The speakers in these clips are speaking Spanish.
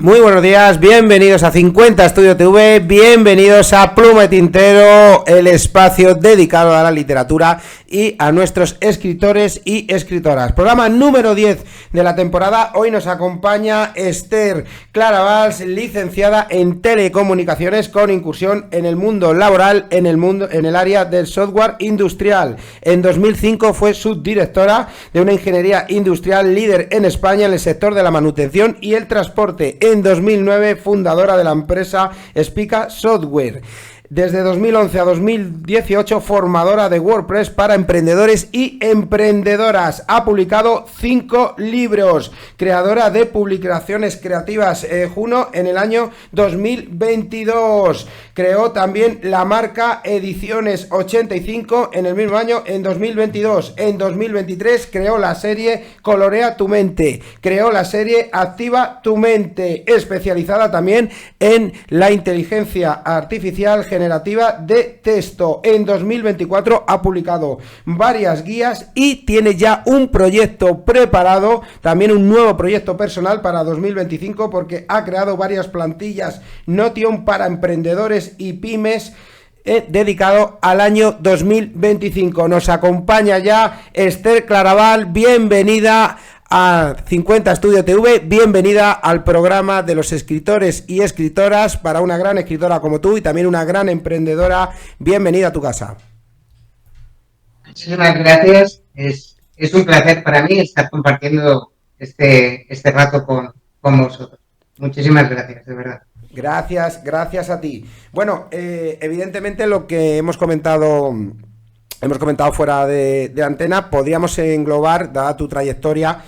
Muy buenos días, bienvenidos a 50 Estudio TV, bienvenidos a Pluma y Tintero, el espacio dedicado a la literatura y a nuestros escritores y escritoras. Programa número 10 de la temporada. Hoy nos acompaña Esther Claravals, licenciada en telecomunicaciones con incursión en el mundo laboral, en el área del software industrial. En 2005 fue subdirectora de una ingeniería industrial líder en España en el sector de la manutención y el transporte. En 2009, fundadora de la empresa Spica Software. Desde 2011 a 2018, formadora de WordPress para emprendedores y emprendedoras. Ha publicado 5 libros. Creadora de publicaciones creativas Juno en el año 2022. Creó también la marca Ediciones 85 en el mismo año, en 2022. En 2023 creó la serie Colorea tu mente. Creó la serie Activa tu mente, especializada también en la inteligencia artificial generativa de texto. En 2024 ha publicado varias guías y tiene ya un proyecto preparado, también un nuevo proyecto personal para 2025, porque ha creado varias plantillas Notion para emprendedores y pymes dedicado al año 2025. Nos acompaña ya Esther Claravals, bienvenida a 50 Estudio TV, bienvenida al programa de los escritores y escritoras, para una gran escritora como tú y también una gran emprendedora. Bienvenida a tu casa. Muchísimas gracias, es un placer para mí estar compartiendo este rato con vosotros. Muchísimas gracias, de verdad. Gracias a ti. Bueno, evidentemente lo que hemos comentado fuera de antena, podríamos englobar, dada tu trayectoria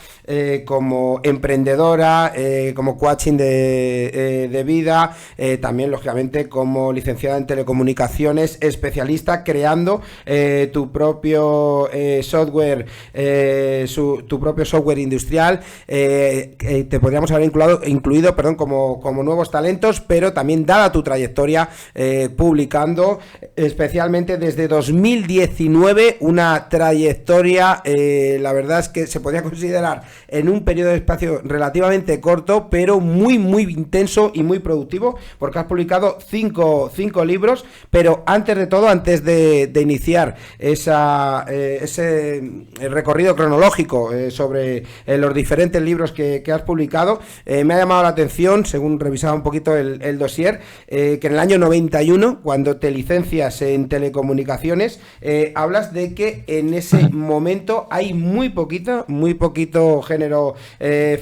como emprendedora, como coaching de vida, también lógicamente como licenciada en telecomunicaciones, especialista creando tu propio software, tu propio software industrial. Te podríamos haber incluido como nuevos talentos, pero también dada tu trayectoria, publicando especialmente desde 2019 una trayectoria, la verdad es que se podría considerar en un periodo de espacio relativamente corto, pero muy intenso y muy productivo, porque has publicado 5 libros. Pero antes de todo, antes de iniciar ese recorrido cronológico sobre los diferentes libros que has publicado, me ha llamado la atención, según revisaba un poquito el dossier, que en el año 91, cuando te licencias en telecomunicaciones, hablas de que en ese momento hay muy poquito género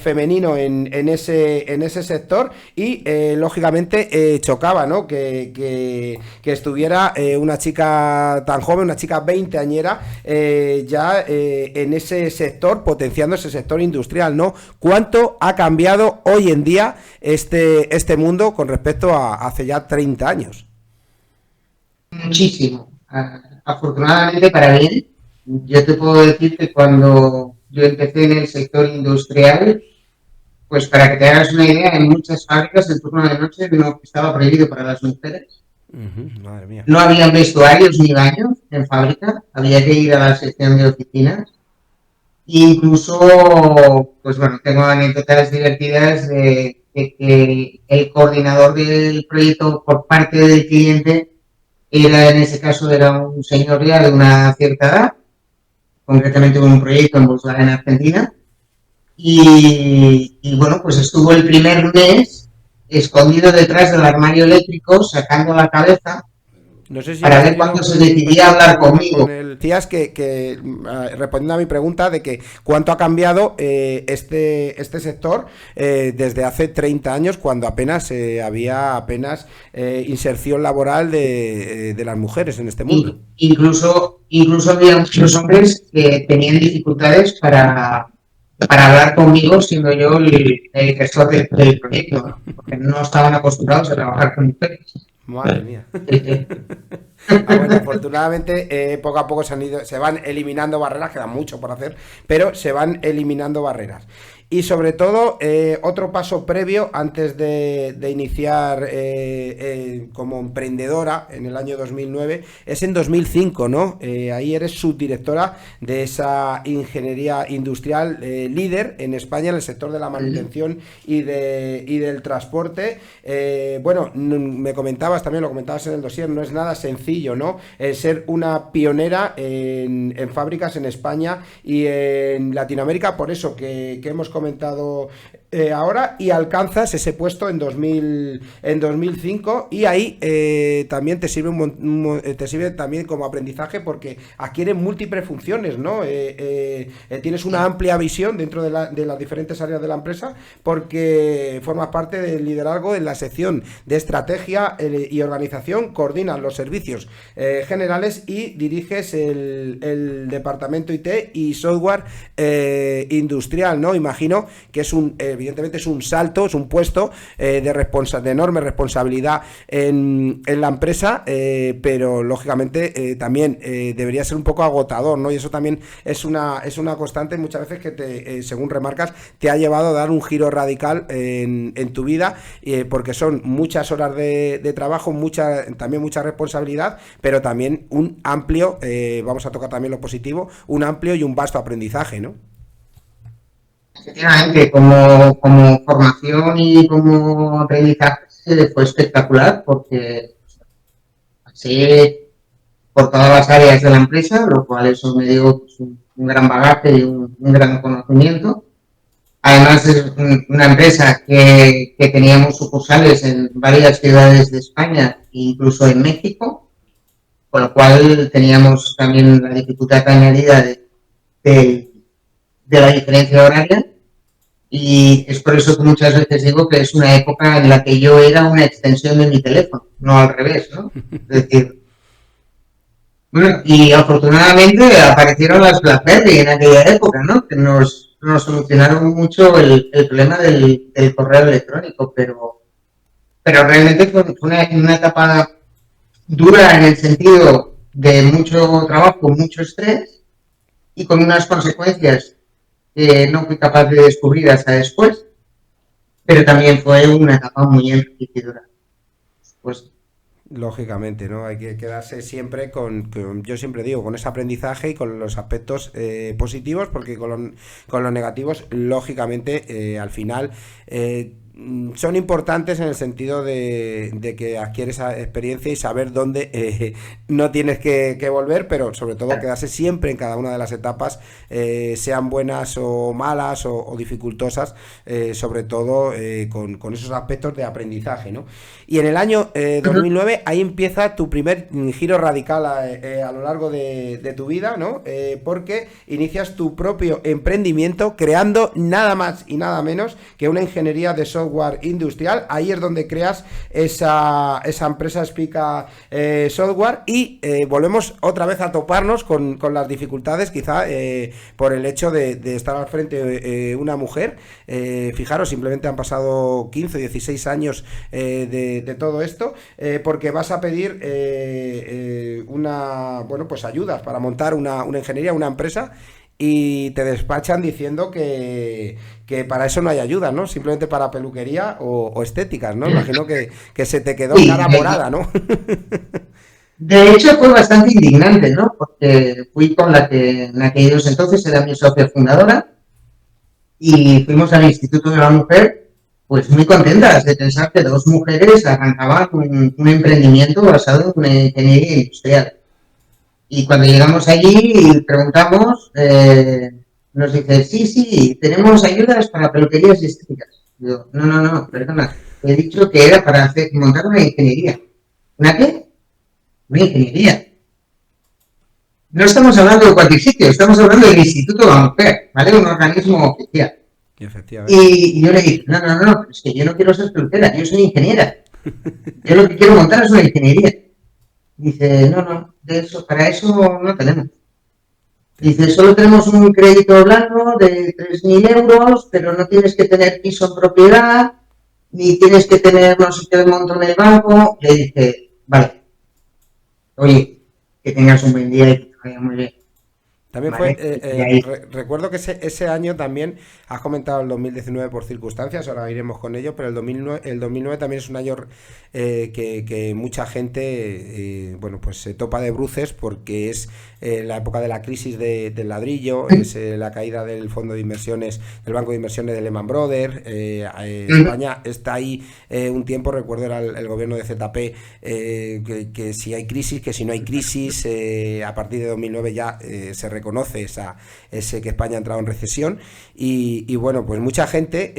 femenino en ese sector, y lógicamente chocaba, ¿no? que estuviera una chica tan joven, una chica veinteañera, ya en ese sector, potenciando ese sector industrial, ¿no? ¿Cuánto ha cambiado hoy en día este mundo con respecto a hace ya 30 años? Muchísimo. Afortunadamente para mí, yo te puedo decir que cuando yo empecé en el sector industrial, pues para que te hagas una idea, en muchas fábricas el turno de noche no estaba prohibido para las mujeres. Madre mía. No había vestuarios ni baños en fábrica, había que ir a la sección de oficinas. Incluso, pues bueno, tengo anécdotas divertidas de que el coordinador del proyecto por parte del cliente era, en ese caso, era un señor ya de una cierta edad, concretamente con un proyecto en Volkswagen Argentina, y bueno, pues estuvo el primer mes escondido detrás del armario eléctrico, sacando la cabeza, no sé si para ver cuándo se decidía hablar conmigo. Decías que respondiendo a mi pregunta de que cuánto ha cambiado este sector desde hace 30 años, cuando apenas había inserción laboral de las mujeres en este mundo. Incluso había muchos hombres que tenían dificultades para hablar conmigo, siendo yo el gestor del proyecto, porque no estaban acostumbrados a trabajar con mujeres. Madre mía. Bueno, afortunadamente poco a poco se van eliminando barreras, queda mucho por hacer, pero se van eliminando barreras. Y sobre todo, otro paso previo antes de iniciar como emprendedora en el año 2009 es en 2005, ¿no? Ahí eres subdirectora de esa ingeniería industrial líder en España en el sector de la manutención y del transporte. Bueno, me comentabas, también lo comentabas en el dossier, no es nada sencillo, ¿no? Ser una pionera en fábricas en España y en Latinoamérica, por eso que hemos comentado ahora, y alcanzas ese puesto en 2005 y ahí también te sirve también como aprendizaje porque adquiere múltiples funciones, ¿no? Tienes una amplia visión dentro de las diferentes áreas de la empresa porque formas parte del liderazgo en la sección de estrategia y organización, coordinas los servicios generales y diriges el departamento IT y software industrial, ¿no? Imagino que evidentemente es un salto, es un puesto de enorme responsabilidad en la empresa, pero lógicamente también debería ser un poco agotador, ¿no? Y eso también es una constante muchas veces que según remarcas, te ha llevado a dar un giro radical en tu vida, porque son muchas horas de trabajo, también mucha responsabilidad, pero también un amplio, vamos a tocar también lo positivo, un amplio y un vasto aprendizaje, ¿no? Efectivamente, como formación y como aprendizaje fue espectacular porque pasé por todas las áreas de la empresa, lo cual eso me dio pues, un gran bagaje y un gran conocimiento. Además es una empresa que teníamos sucursales en varias ciudades de España e incluso en México, con lo cual teníamos también la dificultad añadida de la diferencia horaria. Y es por eso que muchas veces digo que es una época en la que yo era una extensión de mi teléfono, no al revés, ¿no? Es decir, bueno, y afortunadamente aparecieron las BlackBerry en aquella época, ¿no? Que nos solucionaron mucho el problema del correo electrónico, pero realmente fue una etapa dura en el sentido de mucho trabajo, mucho estrés y con unas consecuencias que no fui capaz de descubrir hasta después, pero también fue una etapa muy enriquecedora. Pues, Lógicamente, ¿no? Hay que quedarse siempre yo siempre digo, con ese aprendizaje y con los aspectos positivos, porque con los negativos, lógicamente, al final son importantes en el sentido de que adquieres esa experiencia y saber dónde no tienes que volver, pero sobre todo quedarse siempre en cada una de las etapas, sean buenas o malas o dificultosas, sobre todo con esos aspectos de aprendizaje, ¿no? Y en el año 2009 ahí empieza tu primer giro radical a lo largo de tu vida, ¿no? Porque inicias tu propio emprendimiento creando nada más y nada menos que una ingeniería de software industrial. Ahí es donde creas esa empresa Spica Software y volvemos otra vez a toparnos con las dificultades, quizá por el hecho de estar al frente de una mujer. Fijaros, simplemente han pasado 15 o 16 años de todo esto, porque vas a pedir pues ayudas para montar una ingeniería, una empresa, y te despachan diciendo que para eso no hay ayuda, ¿no? Simplemente para peluquería o estéticas, ¿no? Imagino que se te quedó cara morada, ¿no? De hecho, fue bastante indignante, ¿no? Porque fui con la que en aquellos entonces era mi socia fundadora y fuimos al Instituto de la Mujer, pues muy contentas de pensar que dos mujeres arrancaban un emprendimiento basado en una ingeniería industrial. Y cuando llegamos allí y preguntamos, nos dice, sí, tenemos ayudas para peluquerías y estéticas. Digo, no, perdona, he dicho que era para montar una ingeniería. ¿Una qué? Una ingeniería. No estamos hablando de cualquier sitio, estamos hablando del Instituto de la Mujer, ¿vale? Un organismo oficial. Y yo le dije, no, es que yo no quiero ser peluquera, yo soy ingeniera. Yo lo que quiero montar es una ingeniería. Dice, no, para eso no tenemos. Dice, solo tenemos un crédito blanco de 3.000 euros, pero no tienes que tener piso en propiedad, ni tienes que tener no sé qué monto en el banco. Le dije, vale, Oye, que tengas un buen día y que te vaya muy bien. También fue, ¿Vale? Y de ahí, recuerdo que ese año también, has comentado el 2019 por circunstancias, ahora iremos con ello, pero el 2009 también es un año que mucha gente, bueno, pues se topa de bruces porque es la época de la crisis del ladrillo, es la caída del fondo de inversiones, del banco de inversiones de Lehman Brothers, España está ahí un tiempo, recuerdo era el gobierno de ZP, que si hay crisis, que si no hay crisis, a partir de 2009 ya se reconoce ese que España ha entrado en recesión y bueno, pues mucha gente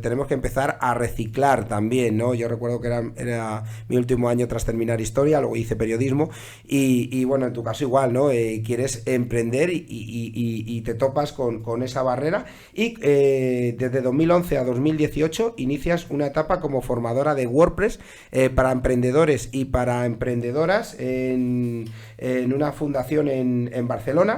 tenemos que empezar a reciclar también, ¿no? Yo recuerdo que era mi último año tras terminar historia, luego hice periodismo y bueno, en tu caso igual, ¿no? Quieres emprender y te topas con esa barrera y desde 2011 a 2018 inicias una etapa como formadora de WordPress para emprendedores y para emprendedoras en una fundación en Barcelona.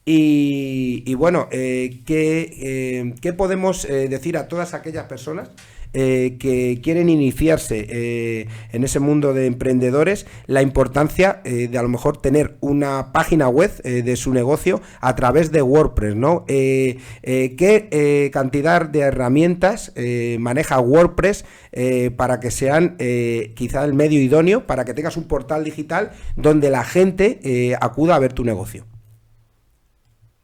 Y bueno, ¿qué podemos decir a todas aquellas personas que quieren iniciarse en ese mundo de emprendedores? La importancia de a lo mejor tener una página web de su negocio a través de WordPress, ¿no? ¿Qué cantidad de herramientas maneja WordPress para que sean quizá el medio idóneo para que tengas un portal digital donde la gente acuda a ver tu negocio?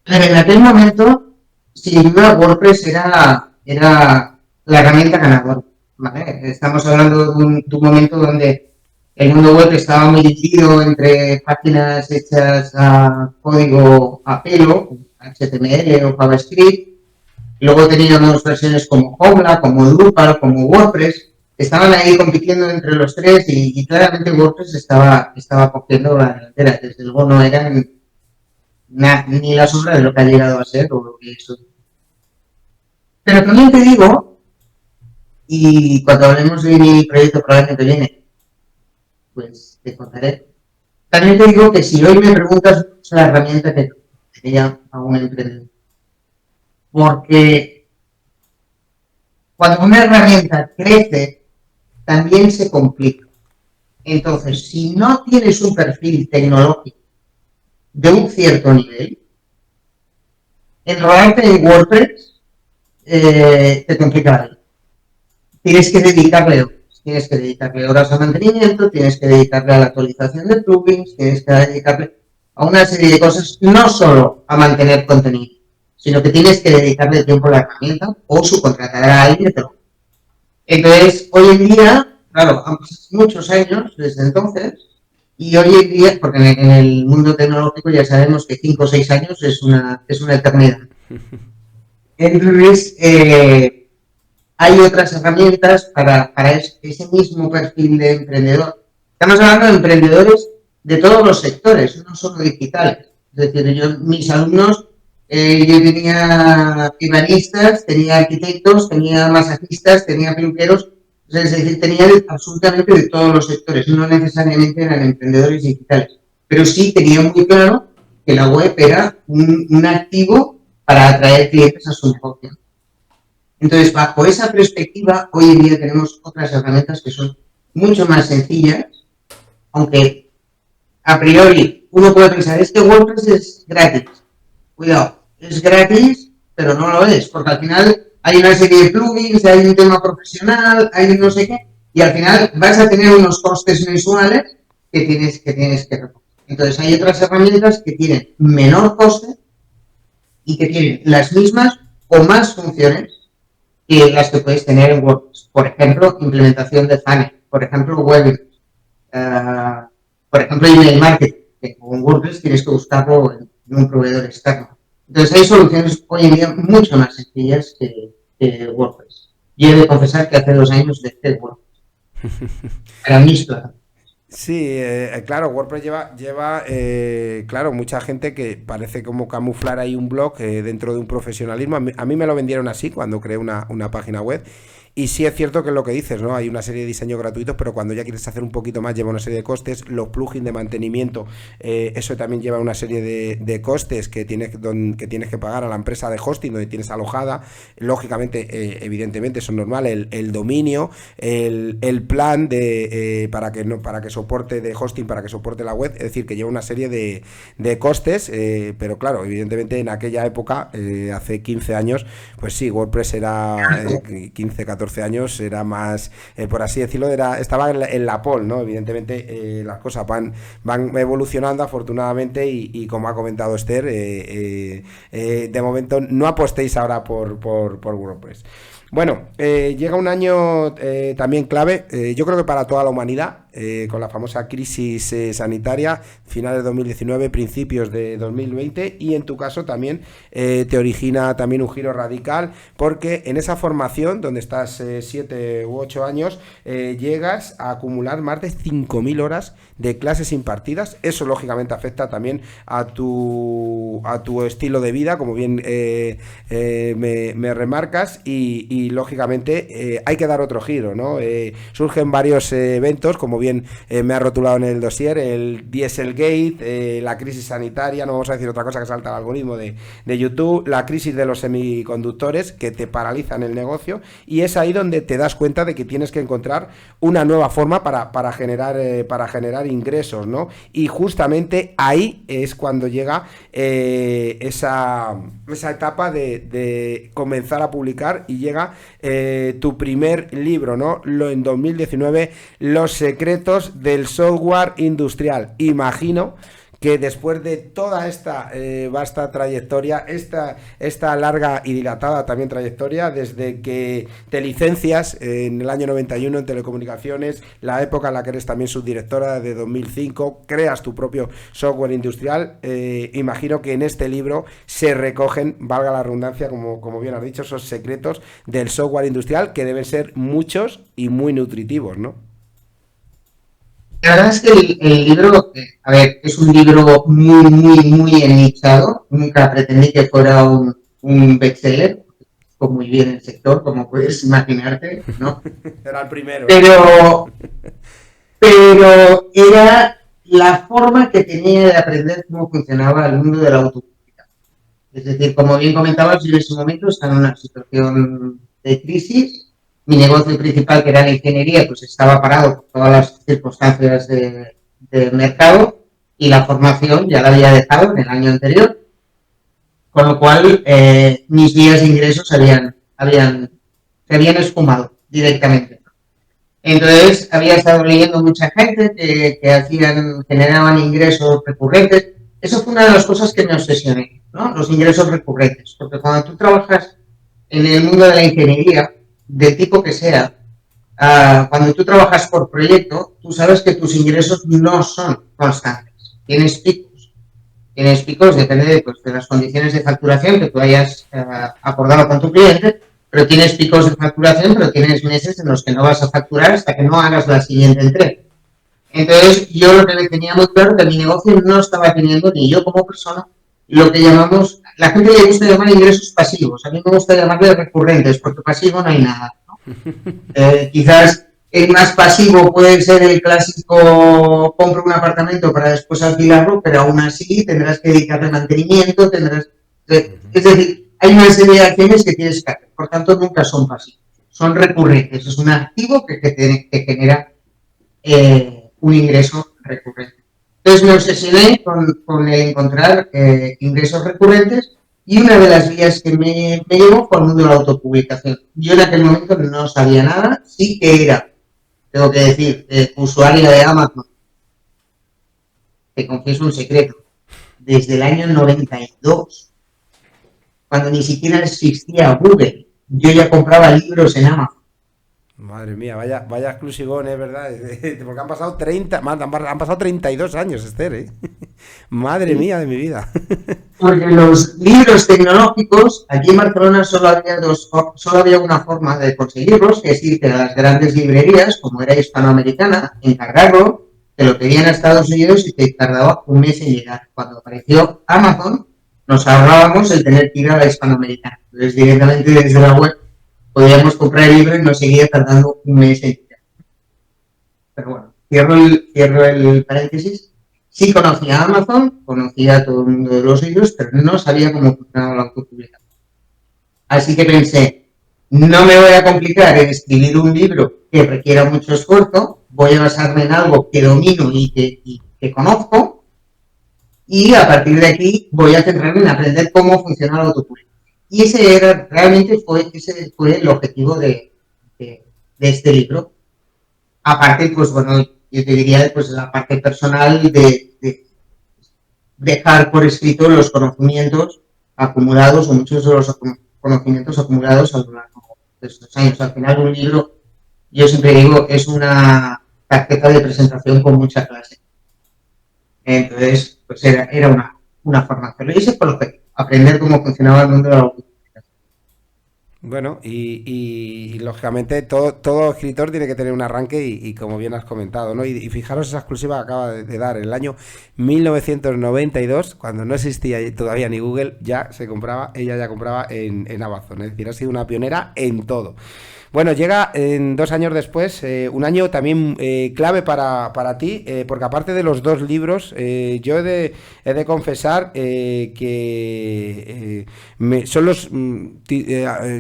pero en aquel momento, sin duda, WordPress era la herramienta ganadora. ¿Vale? Estamos hablando de un momento donde el mundo web estaba muy dividido entre páginas hechas a código a pelo, HTML o JavaScript. Luego teníamos versiones como Joomla, como Drupal, como WordPress. Estaban ahí compitiendo entre los tres y claramente WordPress estaba cogiendo la delantera. Desde luego no eran ni la sombra de lo que ha llegado a ser o lo que es. Pero también te digo, y cuando hablemos de mi proyecto para el año que viene, pues te contaré. También te digo que si hoy me preguntas, es la herramienta que sería a un emprendedor. Porque cuando una herramienta crece, también se complica. Entonces, si no tienes un perfil tecnológico de un cierto nivel, enrolarte en WordPress te complica la vida. Tienes que dedicarle horas a mantenimiento, tienes que dedicarle a la actualización de plugins, tienes que dedicarle a una serie de cosas, no solo a mantener contenido, sino que tienes que dedicarle tiempo a la herramienta o subcontratar a alguien. Entonces, hoy en día, claro, han pasado muchos años desde entonces, y hoy en día, porque en el mundo tecnológico ya sabemos que 5 o 6 años es una eternidad. Entonces, hay otras herramientas para ese mismo perfil de emprendedor. Estamos hablando de emprendedores de todos los sectores, no solo digitales. Es decir, mis alumnos, yo tenía ebanistas, tenía arquitectos, tenía masajistas, tenía peluqueros, es decir, tenía absolutamente de todos los sectores, no necesariamente eran emprendedores digitales, pero sí tenía muy claro que la web era un activo para atraer clientes a su negocio. Entonces, bajo esa perspectiva, hoy en día tenemos otras herramientas que son mucho más sencillas, aunque a priori uno puede pensar, es que WordPress es gratis. Cuidado, es gratis, pero no lo es, porque al final hay una serie de plugins, hay un tema profesional, hay no sé qué, y al final vas a tener unos costes mensuales que tienes que recoger. Entonces, hay otras herramientas que tienen menor coste y que tienen las mismas o más funciones que las que puedes tener en WordPress. Por ejemplo, implementación de funnel, por ejemplo, webinars, por ejemplo, email marketing, que con WordPress tienes que buscarlo en un proveedor externo. Entonces, hay soluciones hoy en día mucho más sencillas que WordPress. Yo he de confesar que hace 2 años dejé WordPress. Para mí es claro. Sí, claro, WordPress lleva claro, mucha gente que parece como camuflar ahí un blog dentro de un profesionalismo. A mí me lo vendieron así cuando creé una página web Y sí es cierto que es lo que dices, ¿no? Hay una serie de diseños gratuitos, pero cuando ya quieres hacer un poquito más lleva una serie de costes. Los plugins de mantenimiento, eso también lleva una serie de costes que tienes que pagar a la empresa de hosting donde tienes alojada. Lógicamente, evidentemente, eso es normal. El dominio, el plan para que soporte de hosting, para que soporte la web. Es decir, que lleva una serie de costes, pero claro, evidentemente en aquella época, hace 15 años, pues sí, WordPress era 15, 14 años, era más, por así decirlo, estaba en la pole, ¿no? Evidentemente las cosas van evolucionando afortunadamente y como ha comentado Esther, de momento no apostéis ahora por WordPress. Bueno, llega un año también clave, yo creo que para toda la humanidad, con la famosa crisis sanitaria, finales de 2019, principios de 2020, y en tu caso también te origina también un giro radical, porque en esa formación, donde estás 7 u 8 años, llegas a acumular más de 5.000 horas de clases impartidas. Eso lógicamente afecta también a tu estilo de vida, como bien me remarcas, y lógicamente hay que dar otro giro, ¿no? Surgen varios eventos, como bien me ha rotulado en el dossier, el Dieselgate, la crisis sanitaria, no vamos a decir otra cosa que salta al algoritmo de YouTube, la crisis de los semiconductores que te paralizan el negocio, y es ahí donde te das cuenta de que tienes que encontrar una nueva forma para generar ingresos, ¿no? Y justamente ahí es cuando llega esa etapa de comenzar a publicar, y llega tu primer libro, ¿no? En 2019, Los secretos del software industrial. Imagino que después de toda esta vasta trayectoria, esta larga y dilatada también trayectoria, desde que te licencias en el año 91 en telecomunicaciones, la época en la que eres también subdirectora de 2005, creas tu propio software industrial, imagino que en este libro se recogen, valga la redundancia, como bien has dicho, esos secretos del software industrial, que deben ser muchos y muy nutritivos, ¿no? La verdad es que el libro, a ver, es un libro muy, muy, muy nichado. Nunca pretendí que fuera un bestseller, fue muy bien el sector, como puedes imaginarte, ¿no? Era el primero. Pero era la forma que tenía de aprender cómo funcionaba el mundo de la autopublicación. Es decir, como bien comentabas, yo en ese momento estaba en una situación de crisis. Mi negocio principal, que era la ingeniería, pues estaba parado por todas las circunstancias de mercado, y la formación ya la había dejado en el año anterior, con lo cual mis vías de ingresos se habían esfumado directamente. Entonces había estado leyendo mucha gente que generaban ingresos recurrentes. Eso fue una de las cosas que me obsesioné, ¿no? Los ingresos recurrentes, porque cuando tú trabajas en el mundo de la ingeniería, del tipo que sea, cuando tú trabajas por proyecto, tú sabes que tus ingresos no son constantes. Tienes picos, depende de las condiciones de facturación que tú hayas acordado con tu cliente, pero tienes picos de facturación, pero tienes meses en los que no vas a facturar hasta que no hagas la siguiente entrega. Entonces, yo lo que tenía muy claro que mi negocio no estaba teniendo, ni yo como persona, lo que llamamos, la gente le gusta llamar ingresos pasivos, a mí me gusta llamarle recurrentes, porque pasivo no hay nada, ¿no? Quizás el más pasivo puede ser el clásico: compro un apartamento para después alquilarlo, pero aún así tendrás que dedicarle mantenimiento, es decir, hay una serie de acciones que tienes que hacer, por tanto nunca son pasivos, son recurrentes, es un activo que genera un ingreso recurrente. Entonces me obsesioné con el encontrar ingresos recurrentes, y una de las vías que me llevó fue al mundo de la autopublicación. Yo en aquel momento no sabía nada, sí que era, tengo que decir, usuaria de Amazon. Te confieso un secreto, desde el año 92, cuando ni siquiera existía Google, yo ya compraba libros en Amazon. Madre mía, vaya exclusivón, es verdad, porque han pasado 32 años, Esther, ¿eh? Madre mía de mi vida. Porque los libros tecnológicos, aquí en Barcelona solo había una forma de conseguirlos, que es irte a las grandes librerías, como era Hispanoamericana, encargarlo, te lo pedían a Estados Unidos y te tardaba un mes en llegar. Cuando apareció Amazon, nos ahorrábamos el tener que ir a la Hispanoamericana. Entonces, directamente desde la web podíamos comprar el libro y nos seguía tardando un mes en llegar. Pero bueno, cierro el paréntesis. Sí conocía Amazon, conocía todo el mundo de los libros, pero no sabía cómo funcionaba la autopublicación. Así que pensé, no me voy a complicar en escribir un libro que requiera mucho esfuerzo, voy a basarme en algo que domino y que conozco, y a partir de aquí voy a centrarme en aprender cómo funciona la autopublicación. Y ese fue el objetivo de este libro. Aparte, pues bueno, yo te diría, pues la parte personal de dejar por escrito los conocimientos acumulados o muchos de los conocimientos acumulados a lo largo de estos años. Al final, un libro, yo siempre digo, es una tarjeta de presentación con mucha clase. Entonces, pues era una formación. Lo hice por lo que aprender cómo funcionaba el mundo de la autopublicación. Bueno, y lógicamente todo escritor tiene que tener un arranque y como bien has comentado, ¿no? Y fijaros esa exclusiva que acaba de dar, en el año 1992, cuando no existía todavía ni Google, ella ya compraba en Amazon, es decir, ha sido una pionera en todo. Bueno, llega 2 años después, un año también clave para ti, porque aparte de los 2 libros, yo he de confesar que son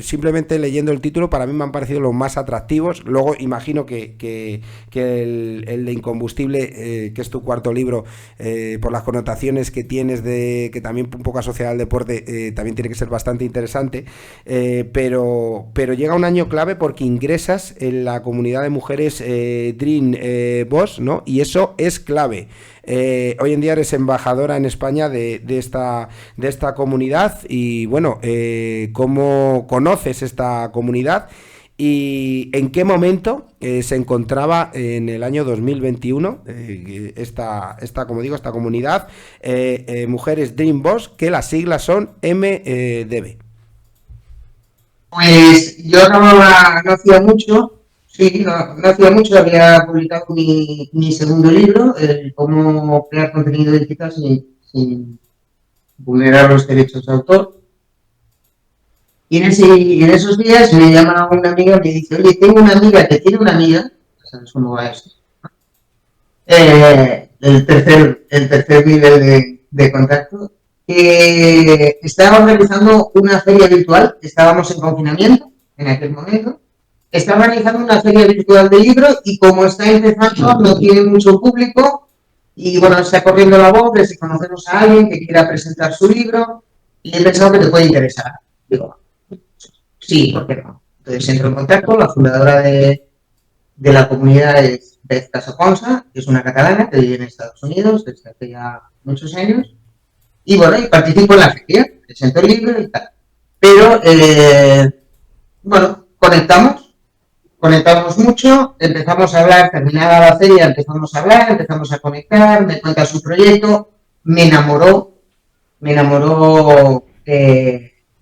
simplemente leyendo el título, para mí me han parecido los más atractivos. Luego imagino que el de Incombustible, que es tu cuarto libro, por las connotaciones que tienes, que también un poco asociado al deporte, también tiene que ser bastante interesante, pero llega un año clave porque ingresas en la comunidad de mujeres Dream Boss, ¿no? Y eso es clave. Hoy en día eres embajadora en España de esta comunidad y bueno, ¿cómo conoces esta comunidad? ¿Y en qué momento se encontraba en el año 2021 como digo, esta comunidad Mujeres Dream Boss, que las siglas son MDB? Pues yo no hacía mucho, sí, no hacía mucho, había publicado mi segundo libro, Cómo crear contenido digital sin vulnerar los derechos de autor. Y en esos días me llama una amiga y me dice, oye, tengo una amiga que tiene una amiga, ¿sabes cómo va esto? El tercer nivel de contacto, que estaba organizando una feria virtual, estábamos en confinamiento en aquel momento, está organizando una feria virtual de libros y como está empezando no tiene mucho público y bueno, está corriendo la voz de si conocemos a alguien que quiera presentar su libro y he pensado que te puede interesar. Digo, sí, ¿por qué no? Entonces entro en contacto, la fundadora de la comunidad es Beth Casaponsa, que es una catalana que vive en Estados Unidos desde hace ya muchos años. Y bueno, y participo en la feria, presento el libro y tal. Pero, bueno, conectamos mucho, empezamos a hablar, terminada la feria, empezamos a hablar, empezamos a conectar, me cuenta su proyecto, me enamoró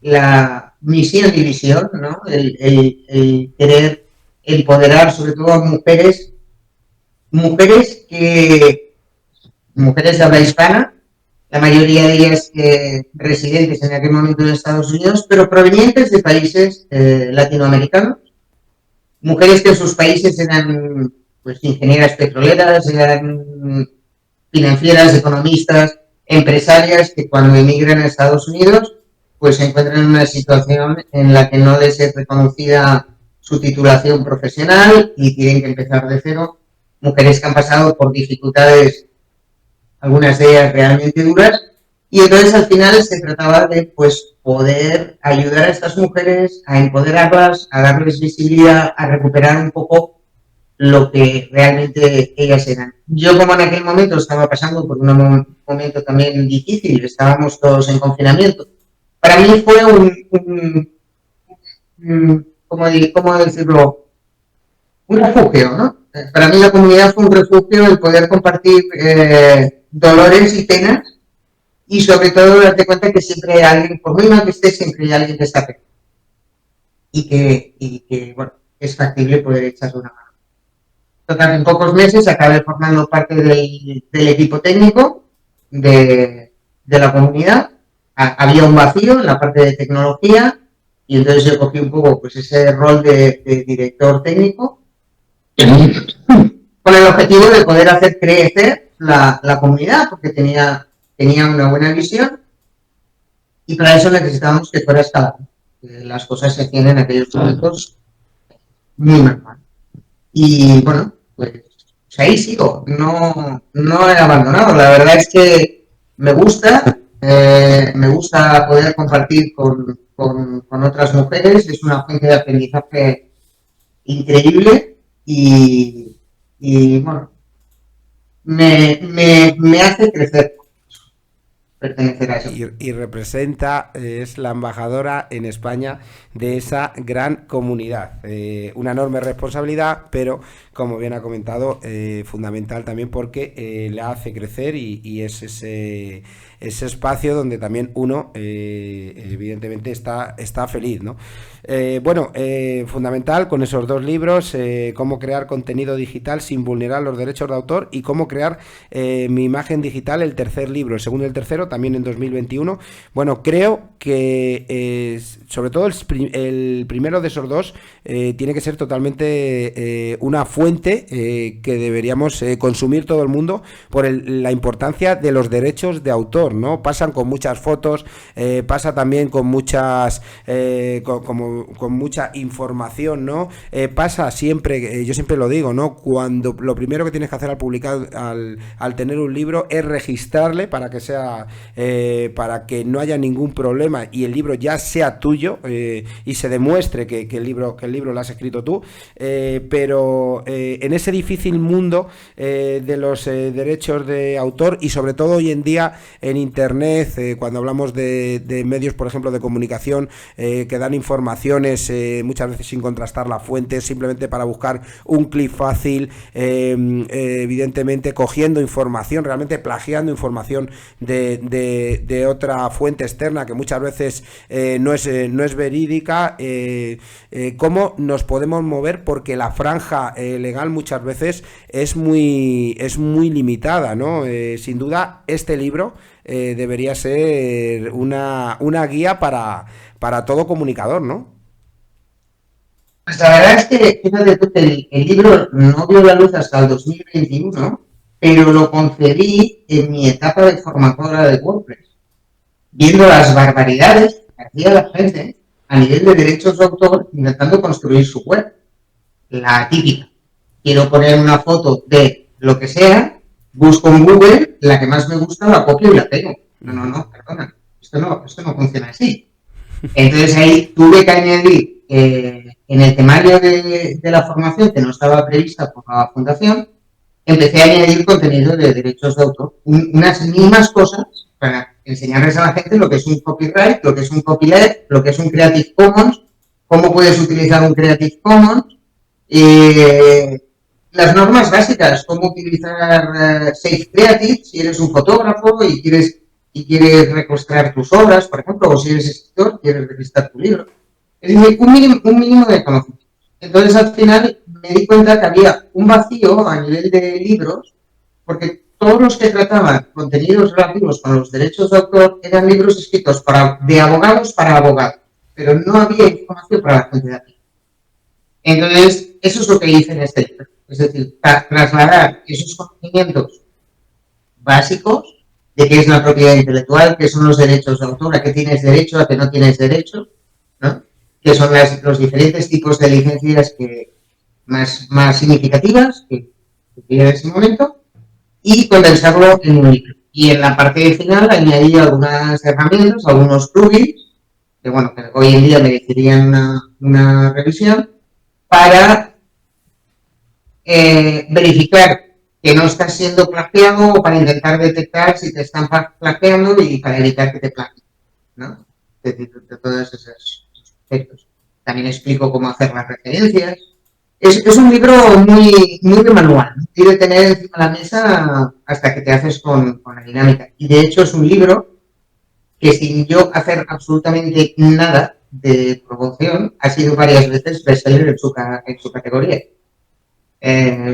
la misión y visión, ¿no? El querer empoderar sobre todo a mujeres de habla hispana, la mayoría de ellas residentes en aquel momento en Estados Unidos, pero provenientes de países latinoamericanos, mujeres que en sus países eran pues ingenieras petroleras, eran financieras, economistas, empresarias, que cuando emigran a Estados Unidos pues se encuentran en una situación en la que no les es reconocida su titulación profesional y tienen que empezar de cero. Mujeres que han pasado por dificultades, algunas de ellas realmente duras, y entonces al final se trataba de pues poder ayudar a estas mujeres, a empoderarlas, a darles visibilidad, a recuperar un poco lo que realmente ellas eran. Yo como en aquel momento estaba pasando por un momento también difícil, estábamos todos en confinamiento, para mí fue ¿cómo decirlo? Un refugio, ¿no? Para mí la comunidad fue un refugio, el poder compartir dolores y penas y sobre todo darte cuenta que siempre hay alguien, por muy mal que esté, siempre hay alguien que está peor y que bueno, es factible poder echarle una mano. Total, en pocos meses acabé formando parte del equipo técnico de la comunidad. Había un vacío en la parte de tecnología Y entonces yo cogí un poco pues ese rol de director técnico con el objetivo de poder hacer crecer la comunidad, porque tenía una buena visión y para eso necesitábamos que fuera escalable. Las cosas se hacían en aquellos momentos muy normal. Y bueno, pues ahí sigo, no he abandonado. La verdad es que me gusta poder compartir con otras mujeres, es una fuente de aprendizaje increíble y bueno, me hace crecer pertenecer a eso. Y representa, es la embajadora en España de esa gran comunidad. Una enorme responsabilidad, pero como bien ha comentado, fundamental también porque la hace crecer y es ese espacio donde también uno evidentemente está feliz, ¿no? Bueno, fundamental con esos dos libros, cómo crear contenido digital sin vulnerar los derechos de autor y cómo crear mi imagen digital, el tercer libro, el segundo y el tercero, también en 2021. Bueno, creo que sobre todo el primero de esos dos tiene que ser totalmente una fuente que deberíamos consumir todo el mundo por la importancia de los derechos de autor, ¿no? Pasan con muchas fotos, pasa también con muchas con mucha información, ¿no? Pasa siempre, yo siempre lo digo, ¿no? Cuando lo primero que tienes que hacer al publicar, al tener un libro, es registrarle para que sea para que no haya ningún problema y el libro ya sea tuyo y se demuestre que el libro lo has escrito tú, pero en ese difícil mundo de los derechos de autor y sobre todo hoy en día en internet, cuando hablamos de medios, por ejemplo, de comunicación que dan informaciones muchas veces sin contrastar la fuente, simplemente para buscar un clic fácil, evidentemente cogiendo información, realmente plagiando información de otra fuente externa que muchas veces no es verídica, cómo nos podemos mover porque la franja legal muchas veces es muy limitada, ¿no? Sin duda este libro debería ser una guía para todo comunicador, ¿no? Pues la verdad es que, fíjate tú que el libro no vio la luz hasta el 2021, pero lo concebí en mi etapa de formadora de WordPress, viendo las barbaridades que hacía la gente a nivel de derechos de autor intentando construir su web. La típica. Quiero poner una foto de lo que sea, busco en Google, la que más me gusta, la copio y la pego. No, perdona. Esto no funciona así. Entonces ahí tuve que añadir en el temario de la formación, que no estaba prevista por la fundación, empecé a añadir contenido de derechos de autor. Unas mínimas cosas para enseñarles a la gente lo que es un copyright, lo que es un copyleft, lo que es un Creative Commons, cómo puedes utilizar un Creative Commons, las normas básicas, cómo utilizar Safe Creative si eres un fotógrafo y quieres registrar tus obras, por ejemplo, o si eres escritor, quieres registrar tu libro. Es decir, un mínimo de conocimiento. Entonces, al final, me di cuenta que había un vacío a nivel de libros, porque todos los que trataban contenidos relativos con los derechos de autor eran libros escritos de abogados para abogados, pero no había información para la gente de aquí. Entonces, eso es lo que hice en este libro. Es decir, trasladar esos conocimientos básicos de qué es la propiedad intelectual, qué son los derechos de autor, a qué tienes derecho, a qué no tienes derecho, ¿no? Que son los diferentes tipos de licencias más significativas que había en ese momento, y condensarlo en un libro. Y en la parte final añadí algunas herramientas, algunos plugins, que bueno, que hoy en día merecerían una revisión, para verificar que no estás siendo plagiado o para intentar detectar si te están plagiando y para evitar que te plagien, ¿no? De todos esos aspectos. También explico cómo hacer las referencias. Es un libro muy de manual, ¿no? Y de tener encima de la mesa hasta que te haces con la dinámica. Y de hecho es un libro que sin yo hacer absolutamente nada de promoción ha sido varias veces bestseller en su categoría.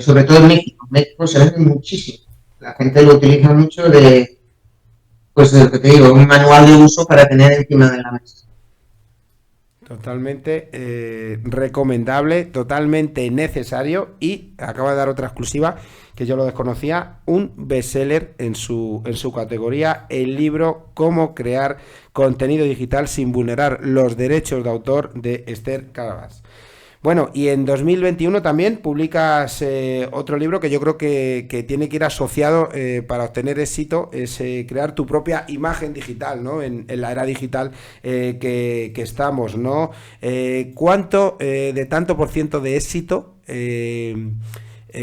Sobre todo en México. En México se vende muchísimo. La gente lo utiliza mucho pues de lo que te digo, un manual de uso para tener encima de la mesa. Totalmente recomendable, totalmente necesario y acaba de dar otra exclusiva que yo lo desconocía, un bestseller en su categoría, el libro Cómo crear contenido digital sin vulnerar los derechos de autor de Esther Carabas. Bueno, y en 2021 también publicas otro libro que yo creo que tiene que ir asociado para obtener éxito, es crear tu propia imagen digital, ¿no? En la era digital que estamos, ¿no? ¿Cuánto de tanto por ciento de éxito?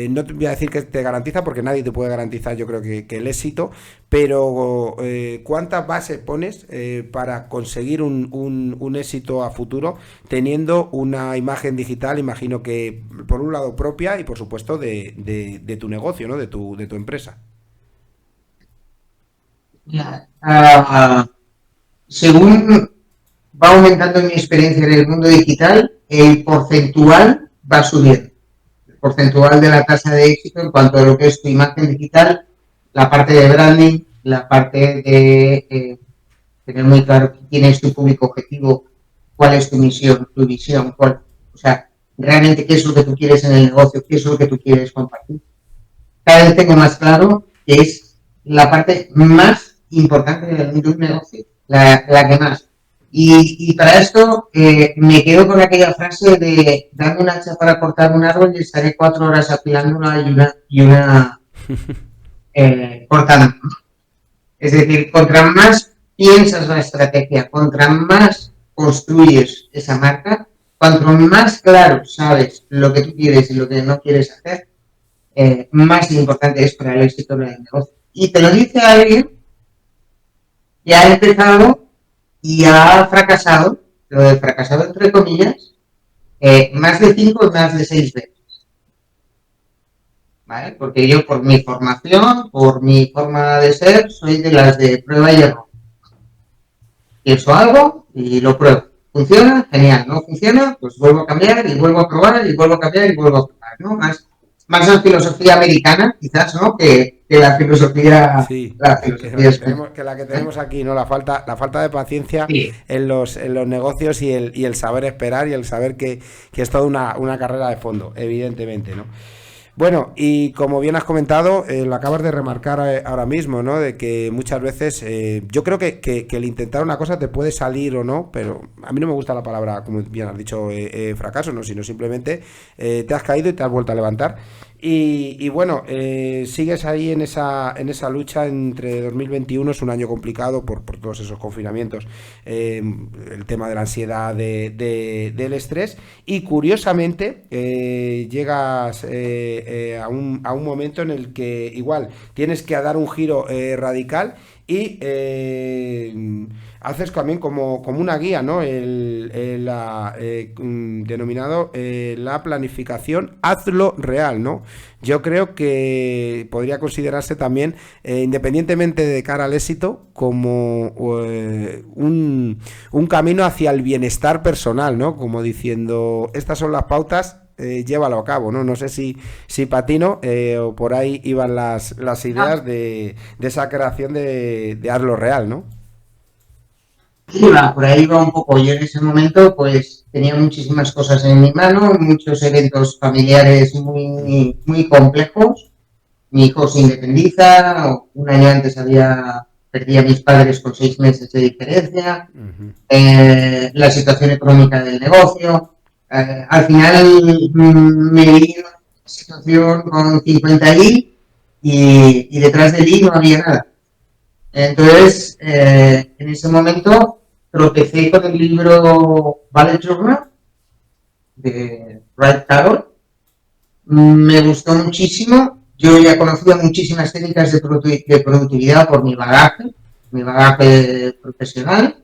No te voy a decir que te garantiza porque nadie te puede garantizar yo creo que el éxito, pero ¿cuántas bases pones para conseguir un éxito a futuro teniendo una imagen digital, imagino que por un lado propia y por supuesto de tu negocio, ¿no? De tu empresa? Según va aumentando mi experiencia en el mundo digital, el porcentual va subiendo. El porcentual de la tasa de éxito en cuanto a lo que es tu imagen digital, la parte de branding, la parte de tener muy claro quién es tu público objetivo, cuál es tu misión, tu visión, o sea, realmente qué es lo que tú quieres en el negocio, qué es lo que tú quieres compartir. Cada vez tengo más claro que es la parte más importante de un negocio, la que más. Y para esto me quedo con aquella frase de dame un hacha para cortar un árbol y estaré 4 horas afilándola y una cortando. Es decir, contra más piensas la estrategia, contra más construyes esa marca, cuanto más claro sabes lo que tú quieres y lo que no quieres hacer, más importante es para el éxito del negocio. Y te lo dice alguien que ha empezado y ha fracasado, lo de fracasado entre comillas, más de 5 y más de 6 veces. ¿Vale? Porque yo por mi formación, por mi forma de ser, soy de las de prueba y error. Pienso algo y lo pruebo. ¿Funciona? Genial. ¿No funciona? Pues vuelvo a cambiar y vuelvo a probar y vuelvo a cambiar y vuelvo a probar, ¿no? Más la filosofía americana, quizás, ¿no? Que Sí, la que filosofía la que española. tenemos, que la que tenemos aquí, ¿no? La falta de paciencia Sí. en los negocios y el saber esperar y el saber que es toda una carrera de fondo, evidentemente, ¿no? Bueno, y como bien has comentado, lo acabas de remarcar ahora mismo, ¿no? De que muchas veces yo creo que el intentar una cosa te puede salir o no, pero a mí no me gusta la palabra, como bien has dicho, fracaso, ¿no? Sino simplemente te has caído y te has vuelto a levantar. Y bueno, sigues ahí en esa lucha entre 2021, es un año complicado por todos esos confinamientos, el tema de la ansiedad, del estrés, y curiosamente llegas a un momento en el que igual tienes que dar un giro radical y haces también como una guía, ¿no? Denominado la planificación, hazlo real, ¿no? Yo creo que podría considerarse también, independientemente de cara al éxito, como un camino hacia el bienestar personal, ¿no? Como diciendo, estas son las pautas, llévalo a cabo, ¿no? No sé si patino o por ahí iban las ideas de esa creación de hazlo real, ¿no? Sí, va, por ahí va un poco. Yo en ese momento pues tenía muchísimas cosas en mi mano, muchos eventos familiares Ujú, muy complejos. Mi hijo se independiza, un año antes perdí a mis padres con 6 meses de diferencia, ujú. la situación económica del negocio. Al final me vi en una situación con 50 y detrás de mí no había nada. Entonces, en ese momento tropecé con el libro Ballet Journal de Wright Carroll. Me gustó muchísimo. Yo ya conocía muchísimas técnicas de productividad por mi bagaje profesional.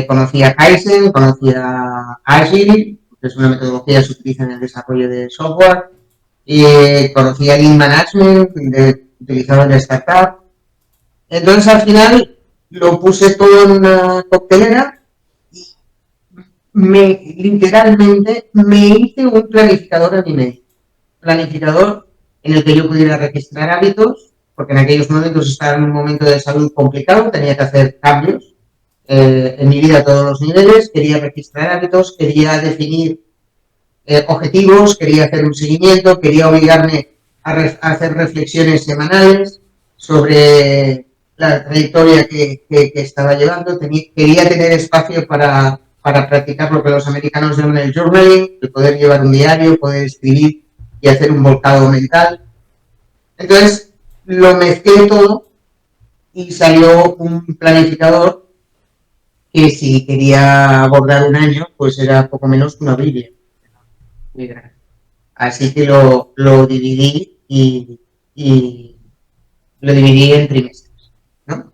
Conocía Kaizen, conocía Agile, que es una metodología que se utiliza en el desarrollo de software. Y conocía Lean Management, utilizado en la startup. Entonces al final lo puse todo en una coctelera y literalmente me hice un planificador a mi medida. Planificador en el que yo pudiera registrar hábitos, porque en aquellos momentos estaba en un momento de salud complicado, tenía que hacer cambios. en mi vida a todos los niveles, quería registrar hábitos, quería definir objetivos, quería hacer un seguimiento, quería obligarme a hacer reflexiones semanales sobre la trayectoria que estaba llevando. Quería tener espacio para practicar lo que los americanos llaman el journaling, el poder llevar un diario, poder escribir y hacer un volcado mental. Entonces, lo mezclé todo y salió un planificador que si quería abordar un año, pues era poco menos que una Biblia. Así que lo dividí y lo dividí en trimestres, ¿no?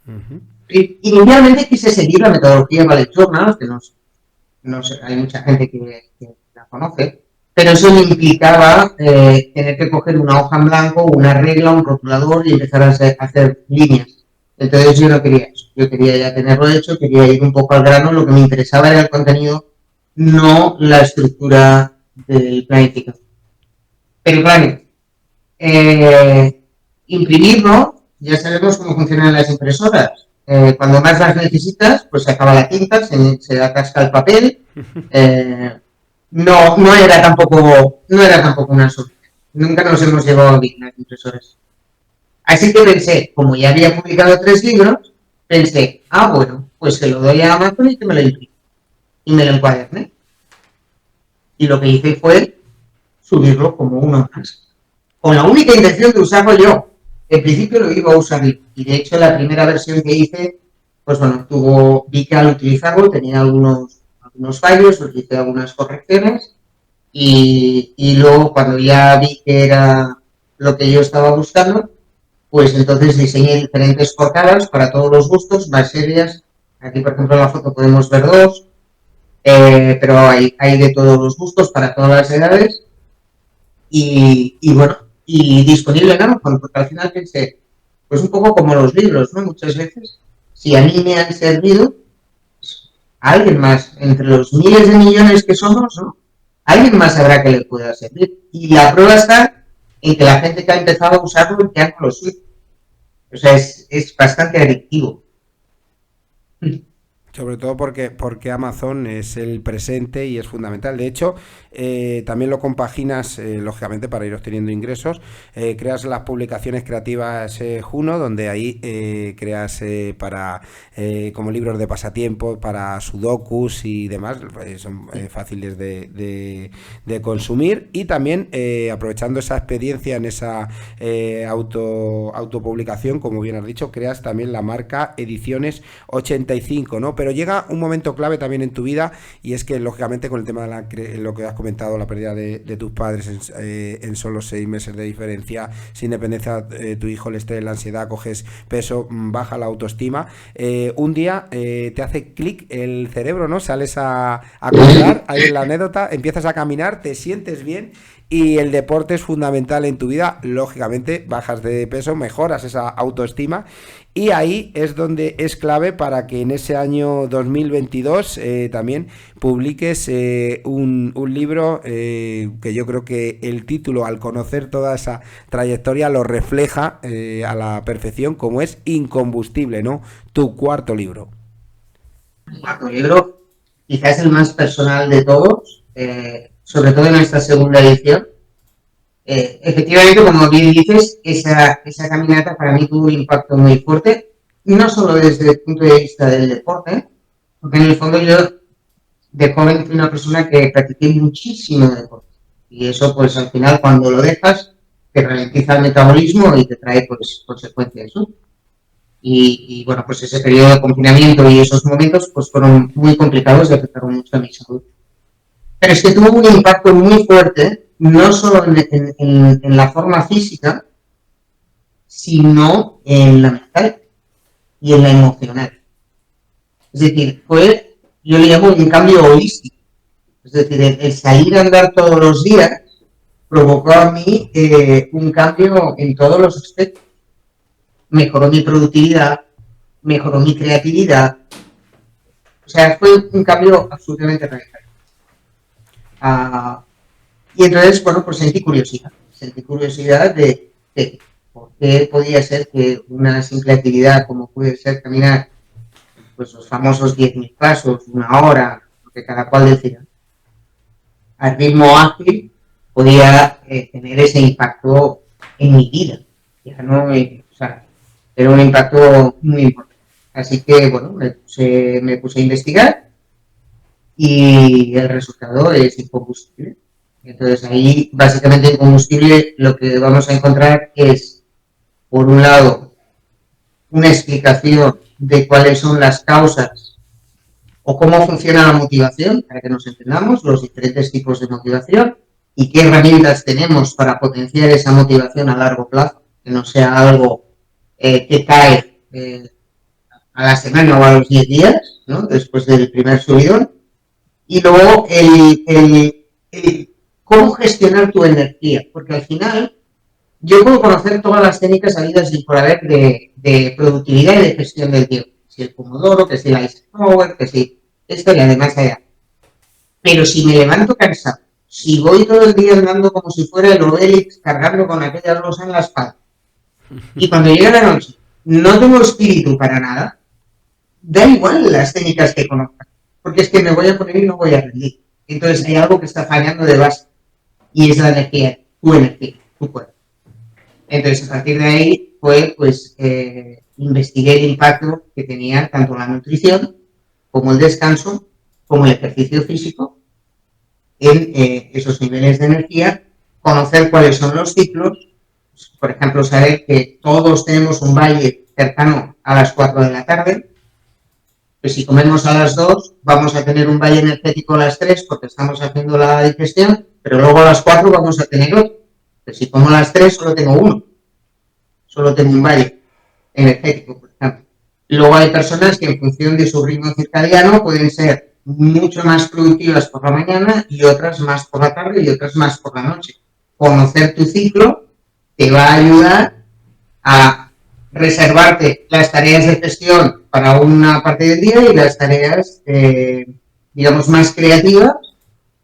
Uh-huh. Inicialmente quise seguir la metodología Bullet Journal, que no sé, hay mucha gente que la conoce, pero eso me implicaba tener que coger una hoja en blanco, una regla, un rotulador y empezar a hacer líneas. Entonces yo no quería eso, yo quería ya tenerlo hecho, quería ir un poco al grano, lo que me interesaba era el contenido, no la estructura del planificador. Pero claro, imprimirlo, ya sabemos cómo funcionan las impresoras. Cuando más las necesitas, pues se acaba la tinta, se atasca el papel. No era tampoco una solución. Nunca nos hemos llevado bien las impresoras. Así que pensé, como ya había publicado 3 libros, pensé, bueno, pues se lo doy a Amazon y que me lo imprime. Y me lo encuaderné. Y lo que hice fue subirlo como uno más. Con la única intención de usarlo yo. En principio lo iba a usar y de hecho la primera versión que hice, pues bueno, vi que al utilizarlo tenía algunos fallos, hice algunas correcciones y luego cuando ya vi que era lo que yo estaba buscando, pues entonces diseñé diferentes portadas para todos los gustos, más serias. Aquí por ejemplo en la foto podemos ver 2, pero hay de todos los gustos para todas las edades y bueno, y disponible en Amazon, porque al final pensé, pues un poco como los libros, ¿no? Muchas veces, si a mí me han servido, pues, a alguien más, entre los miles de millones que somos, ¿no? Alguien más sabrá que le pueda servir. Y la prueba está en que la gente que ha empezado a usarlo ya no lo suyo. O sea, es bastante adictivo. Sobre todo porque Amazon es el presente y es fundamental. De hecho, también lo compaginas, lógicamente, para ir obteniendo ingresos. Creas las publicaciones creativas Juno, donde ahí creas como libros de pasatiempo, para sudokus y demás. Son fáciles de consumir. Y también, aprovechando esa experiencia en esa autopublicación, como bien has dicho, creas también la marca Ediciones 85, ¿no? Pero llega un momento clave también en tu vida y es que lógicamente con el tema de lo que has comentado, la pérdida de tus padres en solo 6 meses de diferencia, sin dependencia, tu hijo le esté en la ansiedad, coges peso, baja la autoestima, un día te hace clic el cerebro, ¿no? Sales a correr, ahí en la anécdota, empiezas a caminar, te sientes bien. Y el deporte es fundamental en tu vida, lógicamente bajas de peso, mejoras esa autoestima y ahí es donde es clave para que en ese año 2022 también publiques un libro que yo creo que el título, al conocer toda esa trayectoria, lo refleja a la perfección, como es Incombustible, ¿no? Tu cuarto libro. El cuarto libro, quizás el más personal de todos, sobre todo en esta segunda edición. Efectivamente, como bien dices, esa caminata para mí tuvo un impacto muy fuerte, no solo desde el punto de vista del deporte, porque en el fondo yo de joven fui una persona que practiqué muchísimo deporte y eso pues al final cuando lo dejas te ralentiza el metabolismo y te trae pues consecuencias, ¿no? Y bueno, pues ese periodo de confinamiento y esos momentos pues fueron muy complicados y afectaron mucho a mi salud. Pero es que tuvo un impacto muy fuerte, no solo en la forma física, sino en la mental y en la emocional. Es decir, yo le llamo un cambio holístico. Es decir, el salir a andar todos los días provocó a mí un cambio en todos los aspectos. Mejoró mi productividad, mejoró mi creatividad. O sea, fue un cambio absolutamente radical. Y entonces, bueno, pues sentí curiosidad de por qué podía ser que una simple actividad como puede ser caminar pues los famosos 10.000 pasos, una hora, lo que cada cual decida, al ritmo ágil, podía tener ese impacto en mi vida. Ya no, o sea, era un impacto muy importante. Así que, bueno, me puse a investigar y el resultado es incombustible. Entonces ahí, básicamente, en combustible lo que vamos a encontrar es, por un lado, una explicación de cuáles son las causas o cómo funciona la motivación, para que nos entendamos, los diferentes tipos de motivación y qué herramientas tenemos para potenciar esa motivación a largo plazo, que no sea algo que cae a la semana o a los 10 días, ¿no? Después del primer subidón. Y luego el cómo gestionar tu energía, porque al final yo puedo conocer todas las técnicas habidas y por haber de productividad y de gestión del tiempo. Si el Pomodoro, que si la Eisenhower, que si esto y además allá. Pero si me levanto cansado, si voy todo el día andando como si fuera el Obélix cargando con aquella losa en la espalda, y cuando llega la noche no tengo espíritu para nada, da igual las técnicas que conozca, porque es que me voy a poner y no voy a rendir. Entonces hay algo que está fallando de base, y es la energía, tu cuerpo. Entonces, a partir de ahí, investigué el impacto que tenía tanto la nutrición, como el descanso, como el ejercicio físico en esos niveles de energía, conocer cuáles son los ciclos, por ejemplo, saber que todos tenemos un valle cercano a las 4 de la tarde, pues si comemos a las 2, vamos a tener un valle energético a las 3 porque estamos haciendo la digestión, pero luego a las 4 vamos a tener otro. Pues si como a las 3 solo tengo uno, solo tengo un valle energético, por ejemplo. Luego hay personas que en función de su ritmo circadiano pueden ser mucho más productivas por la mañana y otras más por la tarde y otras más por la noche. Conocer tu ciclo te va a ayudar a reservarte las tareas de gestión para una parte del día y las tareas, digamos, más creativas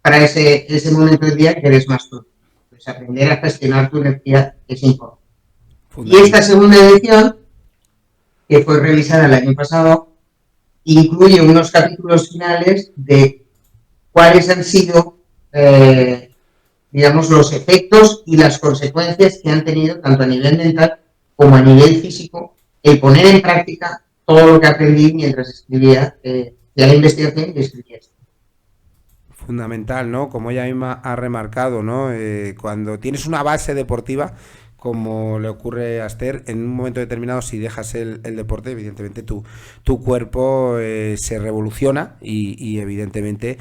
para ese momento del día que eres más productivo. Pues aprender a gestionar tu energía es importante. Y esta segunda edición, que fue revisada el año pasado, incluye unos capítulos finales de cuáles han sido, digamos, los efectos y las consecuencias que han tenido tanto a nivel mental como a nivel físico el poner en práctica todo lo que aprendí mientras escribía la investigación y escribía esto. Fundamental, ¿no? Como ella misma ha remarcado, ¿no? Cuando tienes una base deportiva, como le ocurre a Esther, en un momento determinado, si dejas el deporte, evidentemente tu cuerpo se revoluciona y evidentemente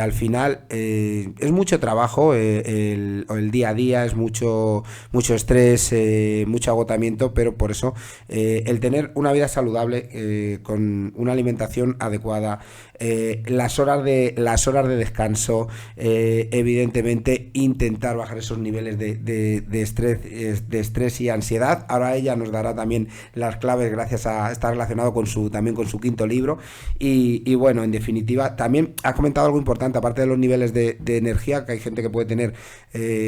al final es mucho trabajo, el día a día es mucho estrés, mucho agotamiento, pero por eso el tener una vida saludable con una alimentación adecuada, las horas de descanso, evidentemente intentar bajar esos niveles de estrés y ansiedad. Ahora ella nos dará también las claves gracias a estar relacionado también con su quinto libro y bueno, en definitiva también ha comentado algo importante, aparte de los niveles de energía, que hay gente que puede tener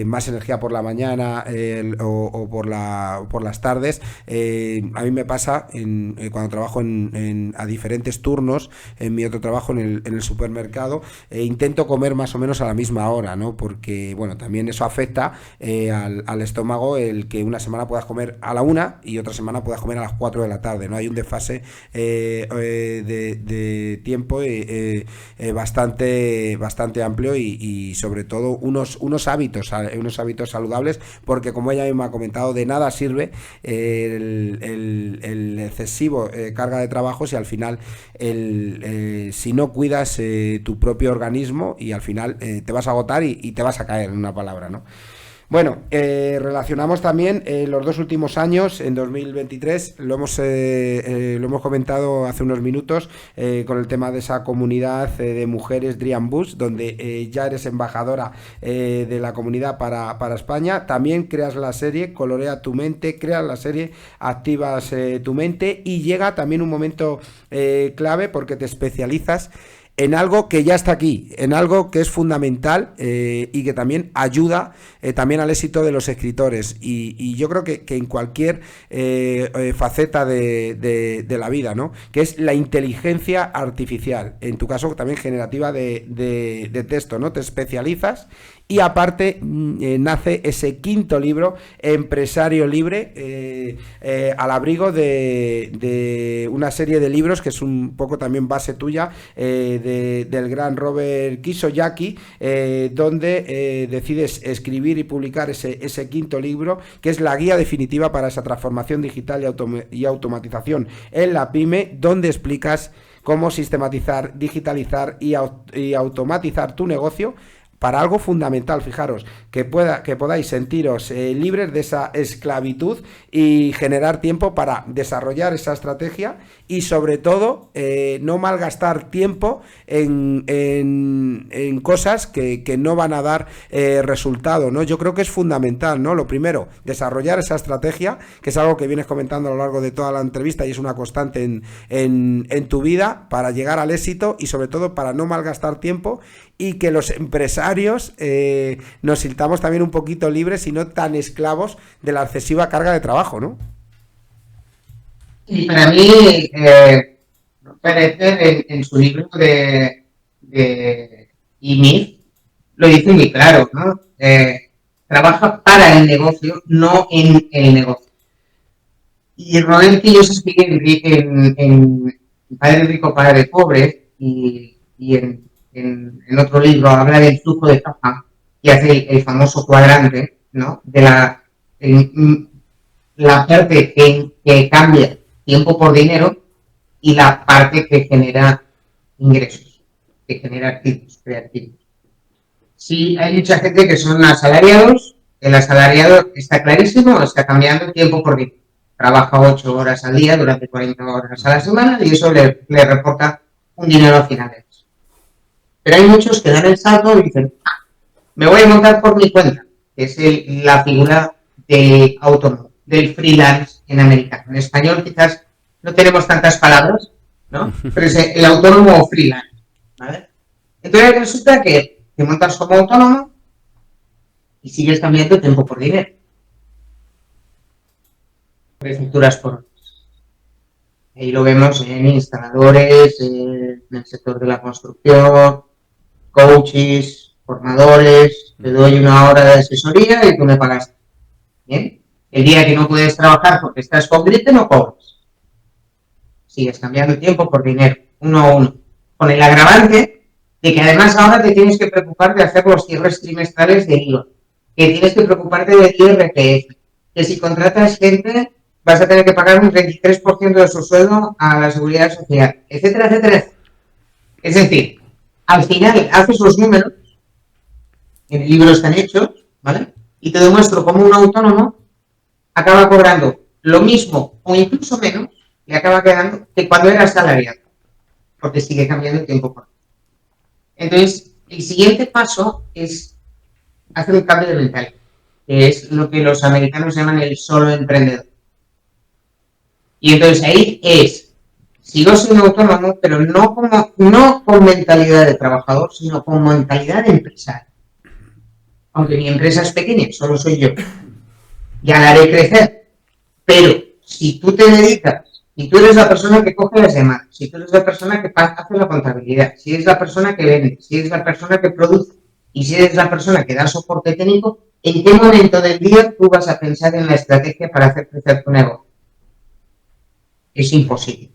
más energía por la mañana o por las tardes. A mí me pasa cuando trabajo a diferentes turnos en mi otro trabajo en el supermercado, intento comer más o menos a la misma hora, ¿no? Porque bueno, también eso afecta al estómago, el que una semana puedas comer a la 1 y otra semana puedas comer a las 4 de la tarde, ¿no? Hay un desfase de tiempo bastante amplio y sobre todo unos hábitos saludables, porque como ella misma ha comentado, de nada sirve el excesivo carga de trabajo si al final si no cuidas tu propio organismo y al final te vas a agotar y te vas a caer, en una palabra, ¿no? Bueno, relacionamos también los 2 últimos años, en 2023, lo hemos comentado hace unos minutos, con el tema de esa comunidad de mujeres Dream Bus, donde ya eres embajadora de la comunidad para España. También creas la serie Colorea tu mente, creas la serie Activas tu mente, y llega también un momento clave porque te especializas en algo que ya está aquí, en algo que es fundamental y que también ayuda también al éxito de los escritores. Y yo creo que en cualquier faceta de la vida, ¿no? Que es la inteligencia artificial, en tu caso también generativa de texto, ¿no? Te especializas y aparte nace ese quinto libro, Empresario Libre, al abrigo de una serie de libros que es un poco también base tuya, del gran Robert Kiyosaki, donde decides escribir y publicar ese quinto libro, que es la guía definitiva para esa transformación digital y automatización en la pyme, donde explicas cómo sistematizar, digitalizar y automatizar tu negocio para algo fundamental. Fijaros, que podáis sentiros libres de esa esclavitud y generar tiempo para desarrollar esa estrategia y sobre todo no malgastar tiempo en cosas que no van a dar resultado, ¿no? Yo creo que es fundamental, ¿no? Lo primero, desarrollar esa estrategia, que es algo que vienes comentando a lo largo de toda la entrevista y es una constante en tu vida para llegar al éxito y sobre todo para no malgastar tiempo y que los empresarios nos sintamos también un poquito libres y no tan esclavos de la excesiva carga de trabajo, ¿no? Y para mí, Pérez en su libro de IMIF lo dice muy claro, ¿no? Trabaja para el negocio, no en el negocio. Y Robert Kiyosaki en Padre Rico, Padre Pobre y en otro libro habla del flujo de caja y hace el famoso cuadrante, ¿no? De la parte que cambia tiempo por dinero y la parte que genera ingresos, que genera activos creativos. Sí, hay mucha gente que son asalariados, el asalariado está clarísimo, está cambiando tiempo por dinero. Trabaja 8 horas al día durante 40 horas a la semana y eso le reporta un dinero al final de mes. Pero hay muchos que dan el salto y dicen, me voy a montar por mi cuenta, que es la figura del autónomo, del freelance en americano. En español quizás no tenemos tantas palabras, ¿no? Pero es el autónomo o freelance, ¿vale? Entonces resulta que te montas como autónomo y sigues cambiando tiempo por dinero. Facturas por horas. Ahí lo vemos en instaladores, en el sector de la construcción, coaches, formadores, te doy una hora de asesoría y tú me pagas. ¿Bien? El día que no puedes trabajar porque estás con gripe, no cobras. Sigues cambiando tiempo por dinero, uno a uno. Con el agravante de que además ahora te tienes que preocupar de hacer los cierres trimestrales del IVA, que tienes que preocuparte del IRPF, que si contratas gente vas a tener que pagar un 33% de su sueldo a la seguridad social, etcétera, etcétera. Es decir, al final haces los números, en el libro están hechos, ¿vale? Y te demuestro cómo un autónomo acaba cobrando lo mismo o incluso menos y acaba quedando que cuando era asalariado, porque sigue cambiando el tiempo por tiempo. Entonces, el siguiente paso es hacer un cambio de mentalidad, que es lo que los americanos llaman el solo emprendedor. Y entonces ahí sigo siendo autónomo, pero no con mentalidad de trabajador, sino con mentalidad de empresario. Aunque mi empresa es pequeña, solo soy yo. Ya la haré crecer. Pero si tú te dedicas, si tú eres la persona que coge las llamadas, si tú eres la persona que hace la contabilidad, si eres la persona que vende, si eres la persona que produce y si eres la persona que da soporte técnico, ¿en qué momento del día tú vas a pensar en la estrategia para hacer crecer tu negocio? Es imposible.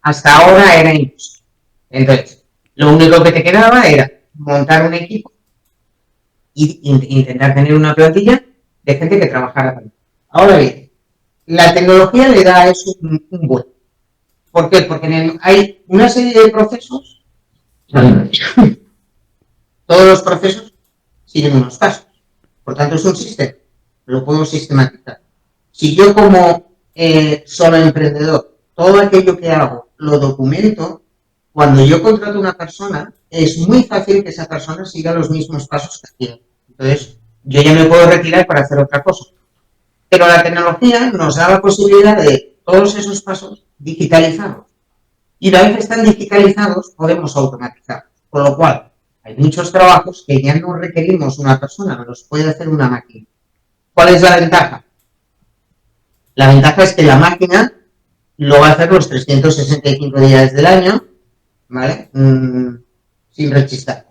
Hasta ahora era imposible. Entonces, lo único que te quedaba era montar un equipo e intentar tener una plantilla de gente que trabajara para ti. Ahora bien, la tecnología le da a eso un vuelco. ¿Por qué? Porque hay una serie de procesos, todos los procesos siguen unos pasos. Por tanto, es un sistema. Lo puedo sistematizar. Si yo como solo emprendedor, todo aquello que hago lo documento, cuando yo contrato a una persona, es muy fácil que esa persona siga los mismos pasos que hacía. Entonces, yo ya me puedo retirar para hacer otra cosa. Pero la tecnología nos da la posibilidad de todos esos pasos digitalizarlos. Y una vez están digitalizados, podemos automatizarlos. Con lo cual, hay muchos trabajos que ya no requerimos una persona, los puede hacer una máquina. ¿Cuál es la ventaja? La ventaja es que la máquina lo va a hacer los 365 días del año, ¿vale? Sin rechistar.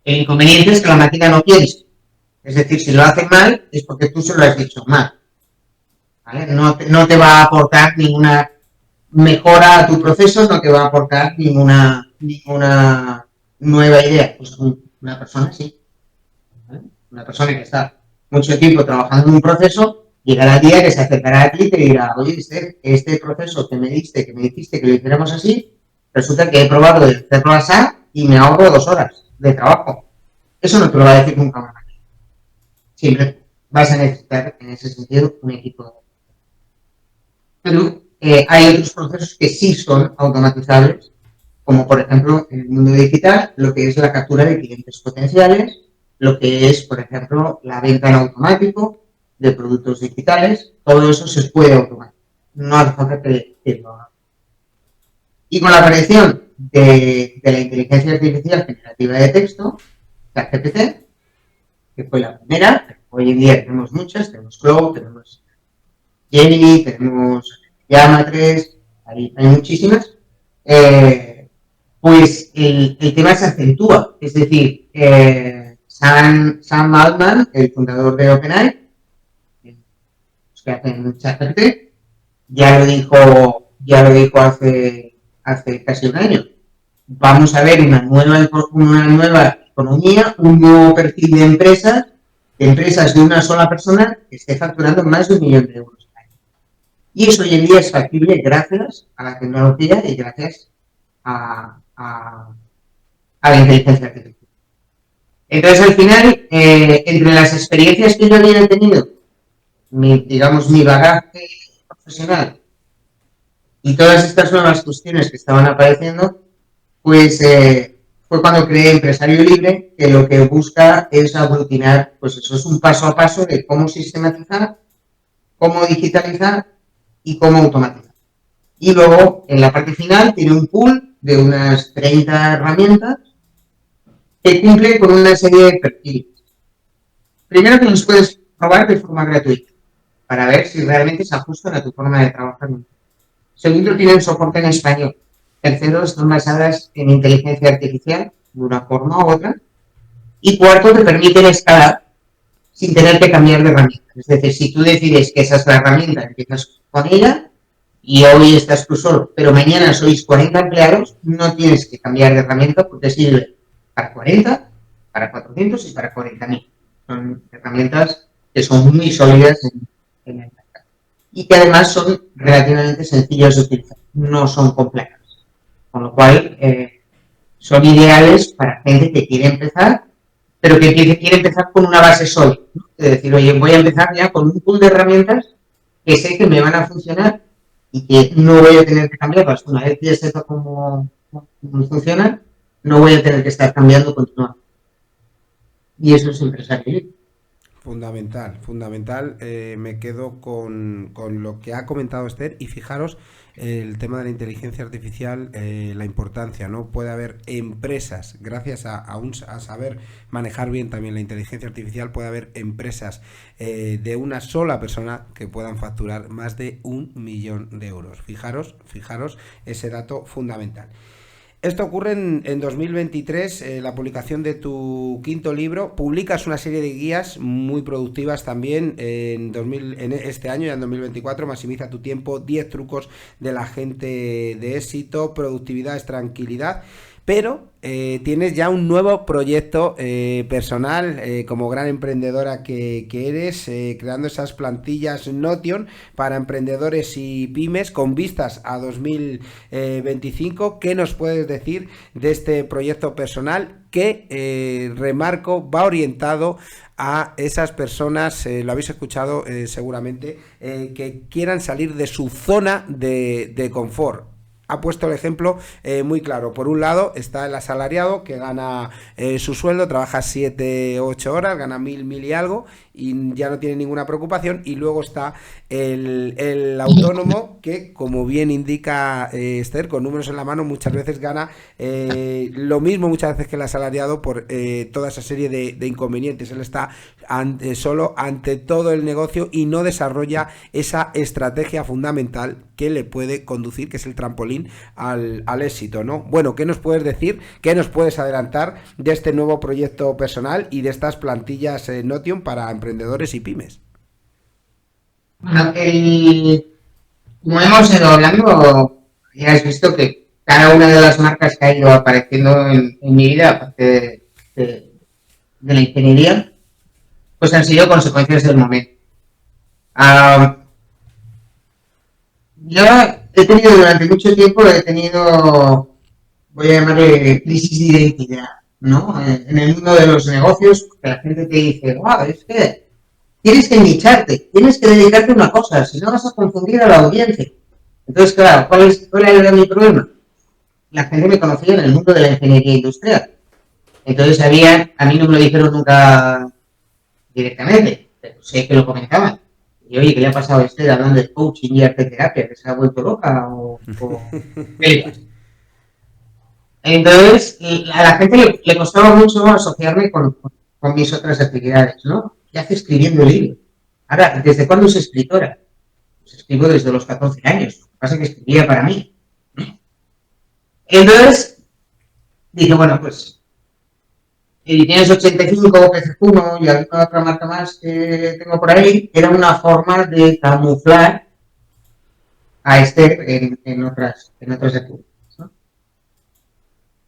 El inconveniente es que la máquina no piensa. Es decir, si lo hace mal, es porque tú se lo has dicho mal. ¿Vale? No te va a aportar ninguna mejora a tu proceso, no te va a aportar ninguna nueva idea. Pues una persona sí. ¿Vale? Una persona que está mucho tiempo trabajando en un proceso, llegará el día que se acercará a ti y te dirá, oye, este proceso que me dijiste que lo hiciéramos así, resulta que he probado de hacerlo así y me ahorro 2 horas de trabajo. Eso no te lo va a decir nunca una máquina. Siempre vas a necesitar, en ese sentido, un equipo. Pero hay otros procesos que sí son automatizables, como por ejemplo en el mundo digital, lo que es la captura de clientes potenciales, lo que es, por ejemplo, la venta en automático de productos digitales, todo eso se puede automatizar. No hace falta que lo haga. Y con la aparición de la inteligencia artificial generativa de texto, ChatGPT, que fue la primera, hoy en día tenemos muchas, tenemos Claude, tenemos Gemini, tenemos Llama 3, hay muchísimas, pues el tema se acentúa. Es decir, Sam Altman, el fundador de OpenAI, que hacen ChatGPT, ya lo dijo hace casi un año. Vamos a ver una nueva economía, un nuevo perfil de empresas de una sola persona que esté facturando más de 1 millón de euros. Y eso hoy en día es factible gracias a la tecnología y gracias a la inteligencia artificial. Entonces, al final, entre las experiencias que yo había tenido, mi bagaje profesional y todas estas nuevas cuestiones que estaban apareciendo, pues fue cuando creé Empresario Libre, que lo que busca es aglutinar, pues eso es un paso a paso de cómo sistematizar, cómo digitalizar y cómo automatizar. Y luego, en la parte final, tiene un pool de unas 30 herramientas que cumple con una serie de perfiles. Primero, que los puedes probar de forma gratuita para ver si realmente se ajustan a tu forma de trabajar. Segundo, tienen soporte en español. Tercero, están basadas en inteligencia artificial de una forma u otra. Y cuarto, te permiten escalar sin tener que cambiar de herramienta. Es decir, si tú decides que esa es la herramienta, empiezas con ella y hoy estás tú solo, pero mañana sois 40 empleados, no tienes que cambiar de herramienta porque sirve para 40, para 400 y para 40.000. Son herramientas que son muy sólidas en el mercado y que además son relativamente sencillas de utilizar, no son complejas. Con lo cual, son ideales para gente que quiere empezar, pero que quiere empezar con una base sólida, ¿no? Es decir, oye, voy a empezar ya con un pool de herramientas que sé que me van a funcionar y que no voy a tener que cambiarlas. Una vez que ya sepa cómo funcionan, no voy a tener que estar cambiando continuamente. Y eso es empresario. Fundamental. Me quedo con lo que ha comentado Esther y fijaros el tema de la inteligencia artificial, la importancia, ¿no? Puede haber empresas, gracias a saber manejar bien también la inteligencia artificial, puede haber empresas de una sola persona que puedan facturar más de 1 millón de euros. Fijaros ese dato fundamental. Esto ocurre en 2023, la publicación de tu 5º libro. Publicas una serie de guías muy productivas también en este año, ya en 2024. Maximiza tu tiempo, 10 trucos de la gente de éxito, productividad es tranquilidad. Pero tienes ya un nuevo proyecto personal como gran emprendedora que eres, creando esas plantillas Notion para emprendedores y pymes con vistas a 2025. ¿Qué nos puedes decir de este proyecto personal que, remarco, va orientado a esas personas, lo habéis escuchado seguramente, que quieran salir de su zona de confort? Ha puesto el ejemplo muy claro. Por un lado está el asalariado que gana su sueldo, trabaja 7-8 horas, gana 1.000 y algo, y ya no tiene ninguna preocupación. Y luego está el autónomo que, como bien indica Esther, con números en la mano muchas veces gana lo mismo muchas veces que el asalariado por toda esa serie de inconvenientes. Él está solo ante todo el negocio y no desarrolla esa estrategia fundamental que le puede conducir, que es el trampolín al éxito, ¿no? Bueno, ¿qué nos puedes decir? ¿Qué nos puedes adelantar de este nuevo proyecto personal y de estas plantillas Notion para emprendedores y pymes? Bueno, como hemos ido hablando, ya has visto que cada una de las marcas que ha ido apareciendo en mi vida, aparte de la ingeniería, pues han sido consecuencias del momento. Yo he tenido durante mucho tiempo, voy a llamarle crisis de identidad, ¿no? En el mundo de los negocios, que la gente te dice, wow, es que tienes que nicharte, tienes que dedicarte a una cosa, si no vas a confundir a la audiencia. Entonces, claro, ¿cuál era mi problema? La gente me conocía en el mundo de la ingeniería industrial. Entonces a mí no me lo dijeron nunca directamente, pero sé que lo comentaban. Y oye, ¿qué le ha pasado a usted hablando de coaching y arte terapia? ¿Que se ha vuelto loca? Entonces, a la gente le costaba mucho asociarme con mis otras actividades, ¿no? ¿Qué hace escribiendo libros? Ahora, ¿desde cuándo es escritora? Pues escribo desde los 14 años. Lo que pasa es que escribía para mí. Entonces, dije, bueno, pues y tienes 85, PC1 y alguna otra marca más que tengo por ahí, era una forma de camuflar a Esther en otras actividades, ¿no?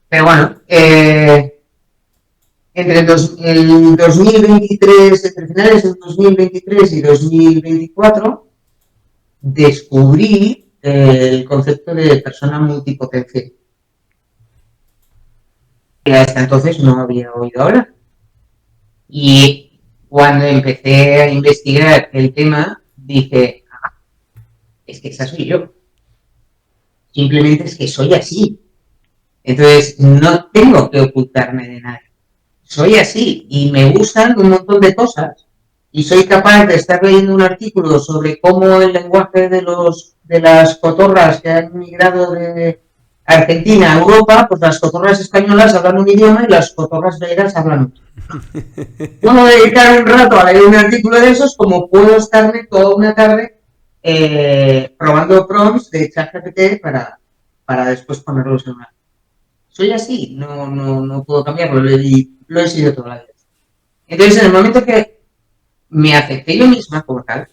Pero bueno, entre el 2023, entre finales del 2023 y 2024, descubrí el concepto de persona multipotencial. Que hasta entonces no había oído hablar. Y cuando empecé a investigar el tema, dije, es que esa soy yo. Simplemente es que soy así. Entonces, no tengo que ocultarme de nadie. Soy así y me gustan un montón de cosas. Y soy capaz de estar leyendo un artículo sobre cómo el lenguaje de las cotorras que han migrado de Argentina a Europa, pues las cotorras españolas hablan un idioma y las cotorras belgas hablan otro. Puedo dedicar un rato a leer un artículo de esos, como puedo estarme toda una tarde probando prompts de ChatGPT para después ponerlos en una. Soy así, no puedo cambiarlo, lo he sido toda la vida. Entonces, en el momento que me acepté yo misma como tal,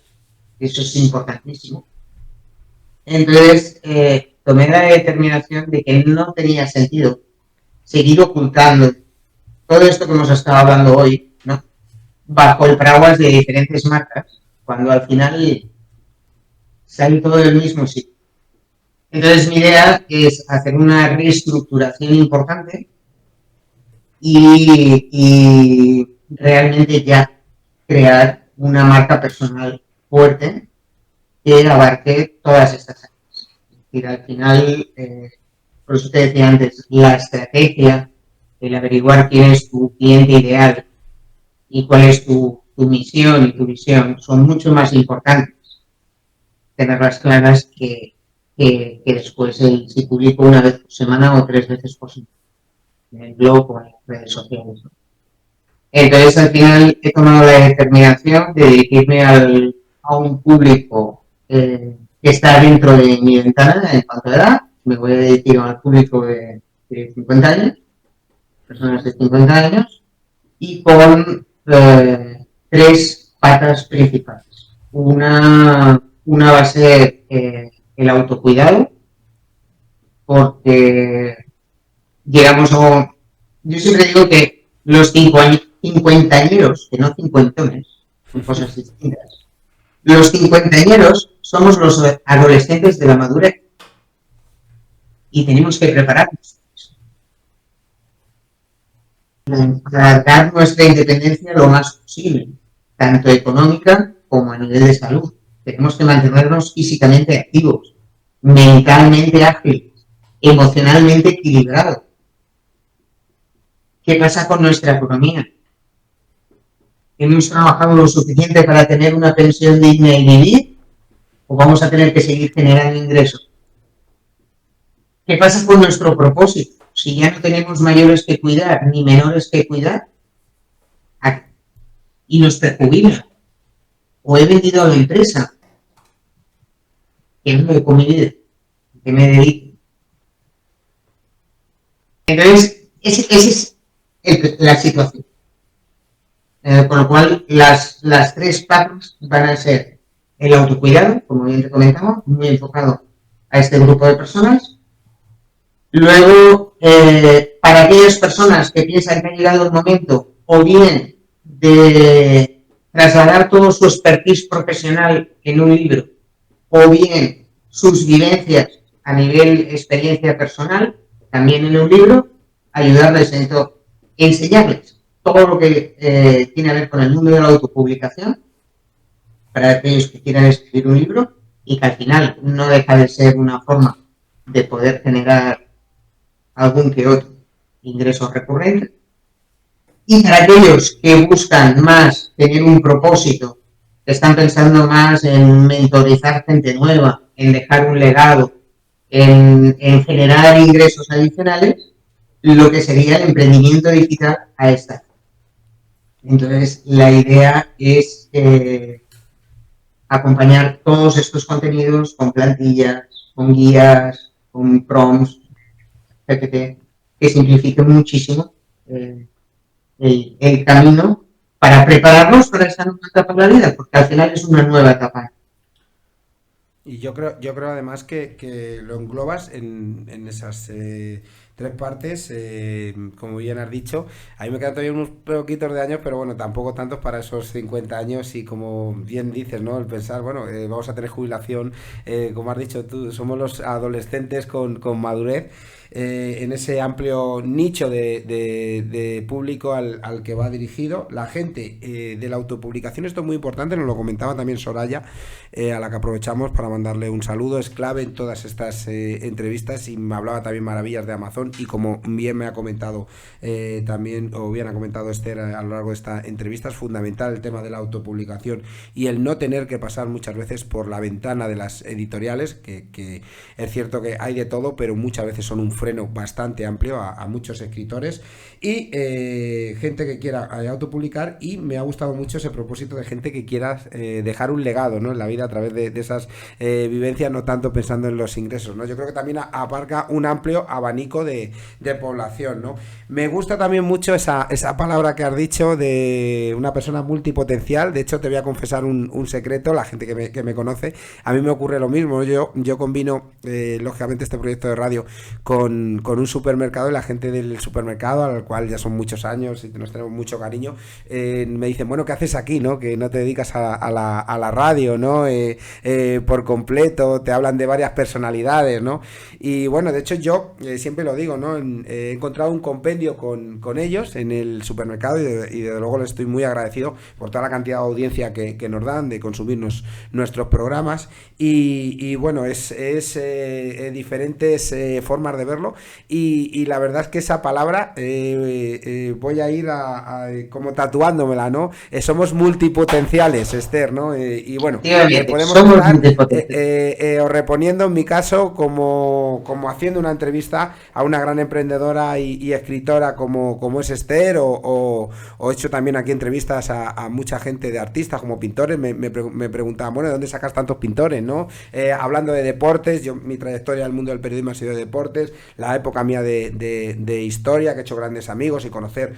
eso es importantísimo, entonces tomé la determinación de que no tenía sentido seguir ocultando todo esto que hemos estado hablando hoy, ¿no? Bajo el paraguas de diferentes marcas, cuando al final sale todo del mismo sitio. Entonces mi idea es hacer una reestructuración importante y realmente ya crear una marca personal fuerte que abarque todas estas áreas. Es decir, al final, por eso te decía antes, la estrategia, el averiguar quién es tu cliente ideal y cuál es tu misión y tu visión son mucho más importantes tenerlas claras que después si publico una vez por semana o 3 veces por semana en el blog o en las redes sociales, ¿no? Entonces al final he tomado la determinación de dirigirme a un público que está dentro de mi ventana en cuanto a edad. Me voy a dirigir al público de 50 años, personas de 50 años, y con 3 patas principales. Una va a ser el autocuidado, porque llegamos a... Yo siempre digo que los cincuentañeros, que no cincuentones, son cosas distintas. Los cincuentañeros somos los adolescentes de la madurez y tenemos que prepararnos para dar nuestra independencia lo más posible, tanto económica como a nivel de salud. Tenemos que mantenernos físicamente activos, mentalmente ágiles, emocionalmente equilibrados. ¿Qué pasa con nuestra economía? ¿Hemos trabajado lo suficiente para tener una pensión digna y vivir? ¿O vamos a tener que seguir generando ingresos? ¿Qué pasa con nuestro propósito? Si ya no tenemos mayores que cuidar ni menores que cuidar y nos perjubila, o he vendido a la empresa, que no me con mi vida, que me dedico. Entonces, esa es la situación. Con lo cual, las tres patas van a ser el autocuidado, como bien te comentaba, muy enfocado a este grupo de personas. Luego, para aquellas personas que piensan que ha llegado el momento o bien de trasladar todo su expertise profesional en un libro o bien sus vivencias a nivel experiencia personal, también en un libro, ayudarles en todo, enseñarles todo lo que tiene que ver con el mundo de la autopublicación para aquellos que quieran escribir un libro y que al final no deja de ser una forma de poder generar algún que otro ingreso recurrente. Y para aquellos que buscan más tener un propósito, que están pensando más en mentorizar gente nueva, en dejar un legado, en generar ingresos adicionales, lo que sería el emprendimiento digital a esta. Entonces, la idea es acompañar todos estos contenidos con plantillas, con guías, con prompts, GPT, que simplifique muchísimo el camino para prepararnos para esa nueva etapa de la vida, porque al final es una nueva etapa. Y yo creo además que lo englobas en esas tres partes, como bien has dicho. A mí me quedan todavía unos poquitos de años, pero bueno, tampoco tantos para esos 50 años y como bien dices, ¿no? El pensar, bueno, vamos a tener jubilación, como has dicho tú, somos los adolescentes con madurez. En ese amplio nicho de público al que va dirigido. La gente de la autopublicación, esto es muy importante, nos lo comentaba también Soraya, a la que aprovechamos para mandarle un saludo, es clave en todas estas entrevistas y me hablaba también maravillas de Amazon y como bien me ha comentado también, o bien ha comentado Esther a lo largo de esta entrevista, es fundamental el tema de la autopublicación y el no tener que pasar muchas veces por la ventana de las editoriales, que es cierto que hay de todo, pero muchas veces son un freno bastante amplio a muchos escritores y gente que quiera autopublicar, y me ha gustado mucho ese propósito de gente que quiera dejar un legado, ¿no?, en la vida a través de esas vivencias, no tanto pensando en los ingresos, ¿no? Yo creo que también abarca un amplio abanico de población, ¿no? Me gusta también mucho esa palabra que has dicho de una persona multipotencial. De hecho, te voy a confesar un secreto, la gente que me conoce, a mí me ocurre lo mismo. Yo combino lógicamente este proyecto de radio con un supermercado, y la gente del supermercado, al cual ya son muchos años y nos tenemos mucho cariño, me dicen, bueno, ¿qué haces aquí, no? Que no te dedicas a la radio, ¿no? Por completo, te hablan de varias personalidades, ¿no? Y bueno, de hecho yo siempre lo digo, ¿no? He encontrado un compendio con ellos en el supermercado y desde luego les estoy muy agradecido por toda la cantidad de audiencia que nos dan, de consumirnos nuestros programas y bueno, es diferentes formas de verlo y la verdad es que esa palabra voy a ir como tatuándomela, ¿no? Somos multipotenciales, Esther, ¿no? Y bueno, podemos estar reponiendo en mi caso como haciendo una entrevista a una gran emprendedora y escritora como es Esther, o he hecho también aquí entrevistas a mucha gente de artistas como pintores. Me preguntaban, bueno, ¿de dónde sacas tantos pintores, no? Hablando de deportes, mi trayectoria al mundo del periodismo ha sido de deportes, la época mía de historia, que he hecho grandes amigos y conocer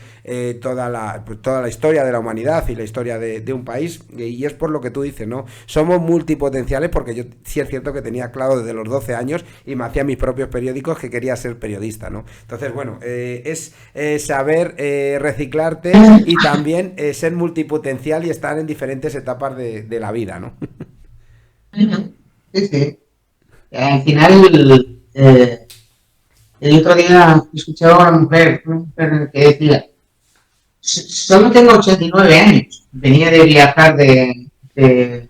toda la historia de la humanidad y la historia de un país, y es por lo que tú dices, ¿no? Somos multipotenciales, porque yo sí es cierto que tenía claro desde los 12 años y me hacía mis propios periódicos que quería ser periodista, ¿no? Entonces, bueno, es saber reciclarte y también ser multipotencial y estar en diferentes etapas de la vida, ¿no? Sí, sí. Al final, el otro día escuchaba a una mujer que decía, solo tengo 89 años, venía de viajar de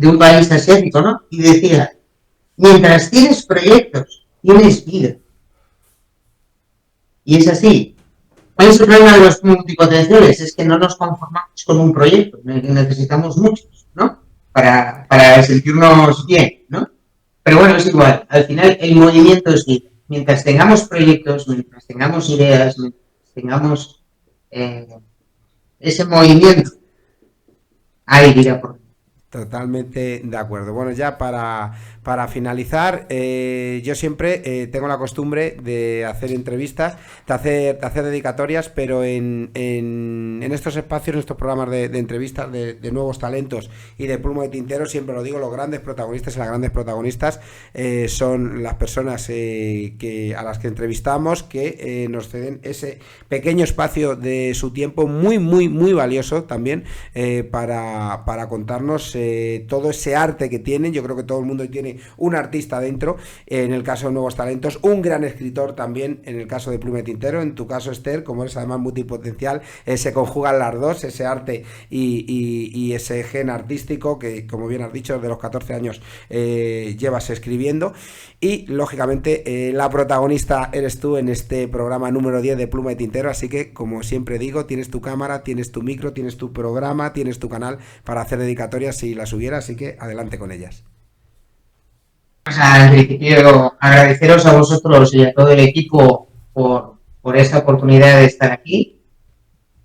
un país asiático, ¿no? Y decía, mientras tienes proyectos, tienes vida. Y es así. ¿Cuál es el problema de los multipotenciales? Es que no nos conformamos con un proyecto, necesitamos muchos, ¿no? Para sentirnos bien, ¿no? Pero bueno, es igual, al final el movimiento es vida. Mientras tengamos proyectos, mientras tengamos ideas, mientras tengamos ese movimiento, hay vida por mí. Totalmente de acuerdo. Bueno, ya para finalizar, yo siempre tengo la costumbre de hacer entrevistas, de hacer dedicatorias, pero en estos espacios, en estos programas de entrevistas de nuevos talentos y de Pluma de Tintero, siempre lo digo, los grandes protagonistas y las grandes protagonistas son las personas a las que entrevistamos, que nos ceden ese pequeño espacio de su tiempo muy, muy, muy valioso también para contarnos todo ese arte que tienen. Yo creo que todo el mundo tiene un artista dentro, en el caso de Nuevos Talentos, un gran escritor también, en el caso de Pluma de Tintero. En tu caso, Esther, como eres además multipotencial, se conjugan las dos, ese arte y ese gen artístico que, como bien has dicho, desde los 14 años llevas escribiendo. Y lógicamente la protagonista eres tú en este programa número 10 de Pluma de Tintero, así que, como siempre digo, tienes tu cámara, tienes tu micro, tienes tu programa, tienes tu canal para hacer dedicatorias si las hubiera, así que adelante con ellas. Pues en principio, agradeceros a vosotros y a todo el equipo por esta oportunidad de estar aquí.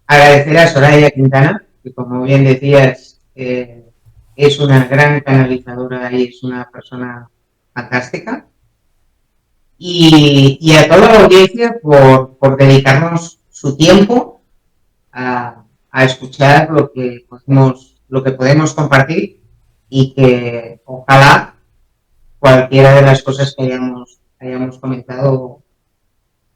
Agradecer a Soraya Quintana, que como bien decías, es una gran canalizadora y es una persona fantástica. Y a toda la audiencia por dedicarnos su tiempo a escuchar lo que podemos compartir, y que ojalá cualquiera de las cosas que hayamos comentado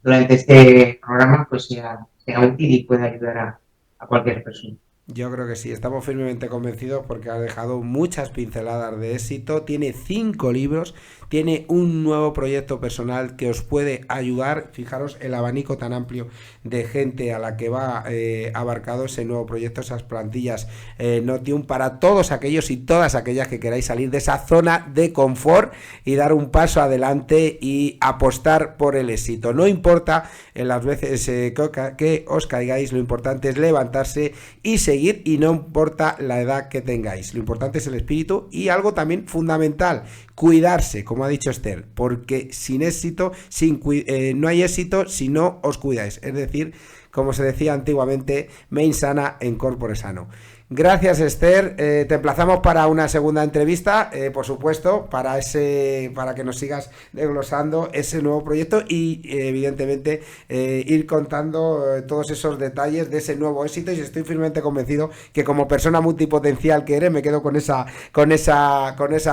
durante este programa pues sea útil y pueda ayudar a cualquier persona. Yo creo que sí, estamos firmemente convencidos porque ha dejado muchas pinceladas de éxito, tiene 5 libros, tiene un nuevo proyecto personal que os puede ayudar. Fijaros el abanico tan amplio de gente a la que va abarcado ese nuevo proyecto, esas plantillas Notium, para todos aquellos y todas aquellas que queráis salir de esa zona de confort y dar un paso adelante y apostar por el éxito. No importa en las veces que os caigáis, lo importante es levantarse y seguir, y no importa la edad que tengáis, lo importante es el espíritu. Y algo también fundamental, cuidarse, como ha dicho Esther, porque sin éxito, no hay éxito si no os cuidáis, es decir, como se decía antiguamente, mens sana in corpore sano. Gracias, Esther, te emplazamos para una segunda entrevista, por supuesto, para que nos sigas desglosando ese nuevo proyecto y evidentemente ir contando todos esos detalles de ese nuevo éxito. Y estoy firmemente convencido que, como persona multipotencial que eres, me quedo con esa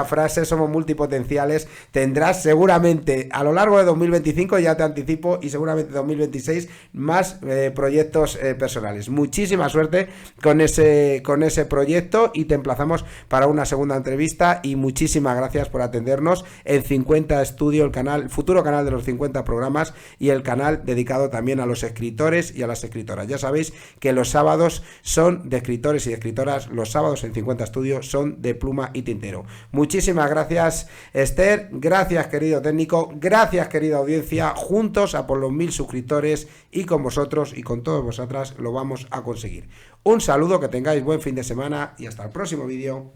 frase, somos multipotenciales, tendrás seguramente a lo largo de 2025, ya te anticipo, y seguramente 2026, más proyectos personales. Muchísima suerte con ese proyecto, y te emplazamos para una segunda entrevista. Y muchísimas gracias por atendernos en 50 Estudio, el futuro canal de los 50 programas, y el canal dedicado también a los escritores y a las escritoras. Ya sabéis que los sábados son de escritores y de escritoras, los sábados en 50 Estudio son de Pluma y Tintero. Muchísimas gracias, Esther, gracias, querido técnico, gracias, querida audiencia. Juntos a por los 1000 suscriptores, y con vosotros y con todas vosotras lo vamos a conseguir. Un saludo, que tengáis buen fin de semana y hasta el próximo vídeo.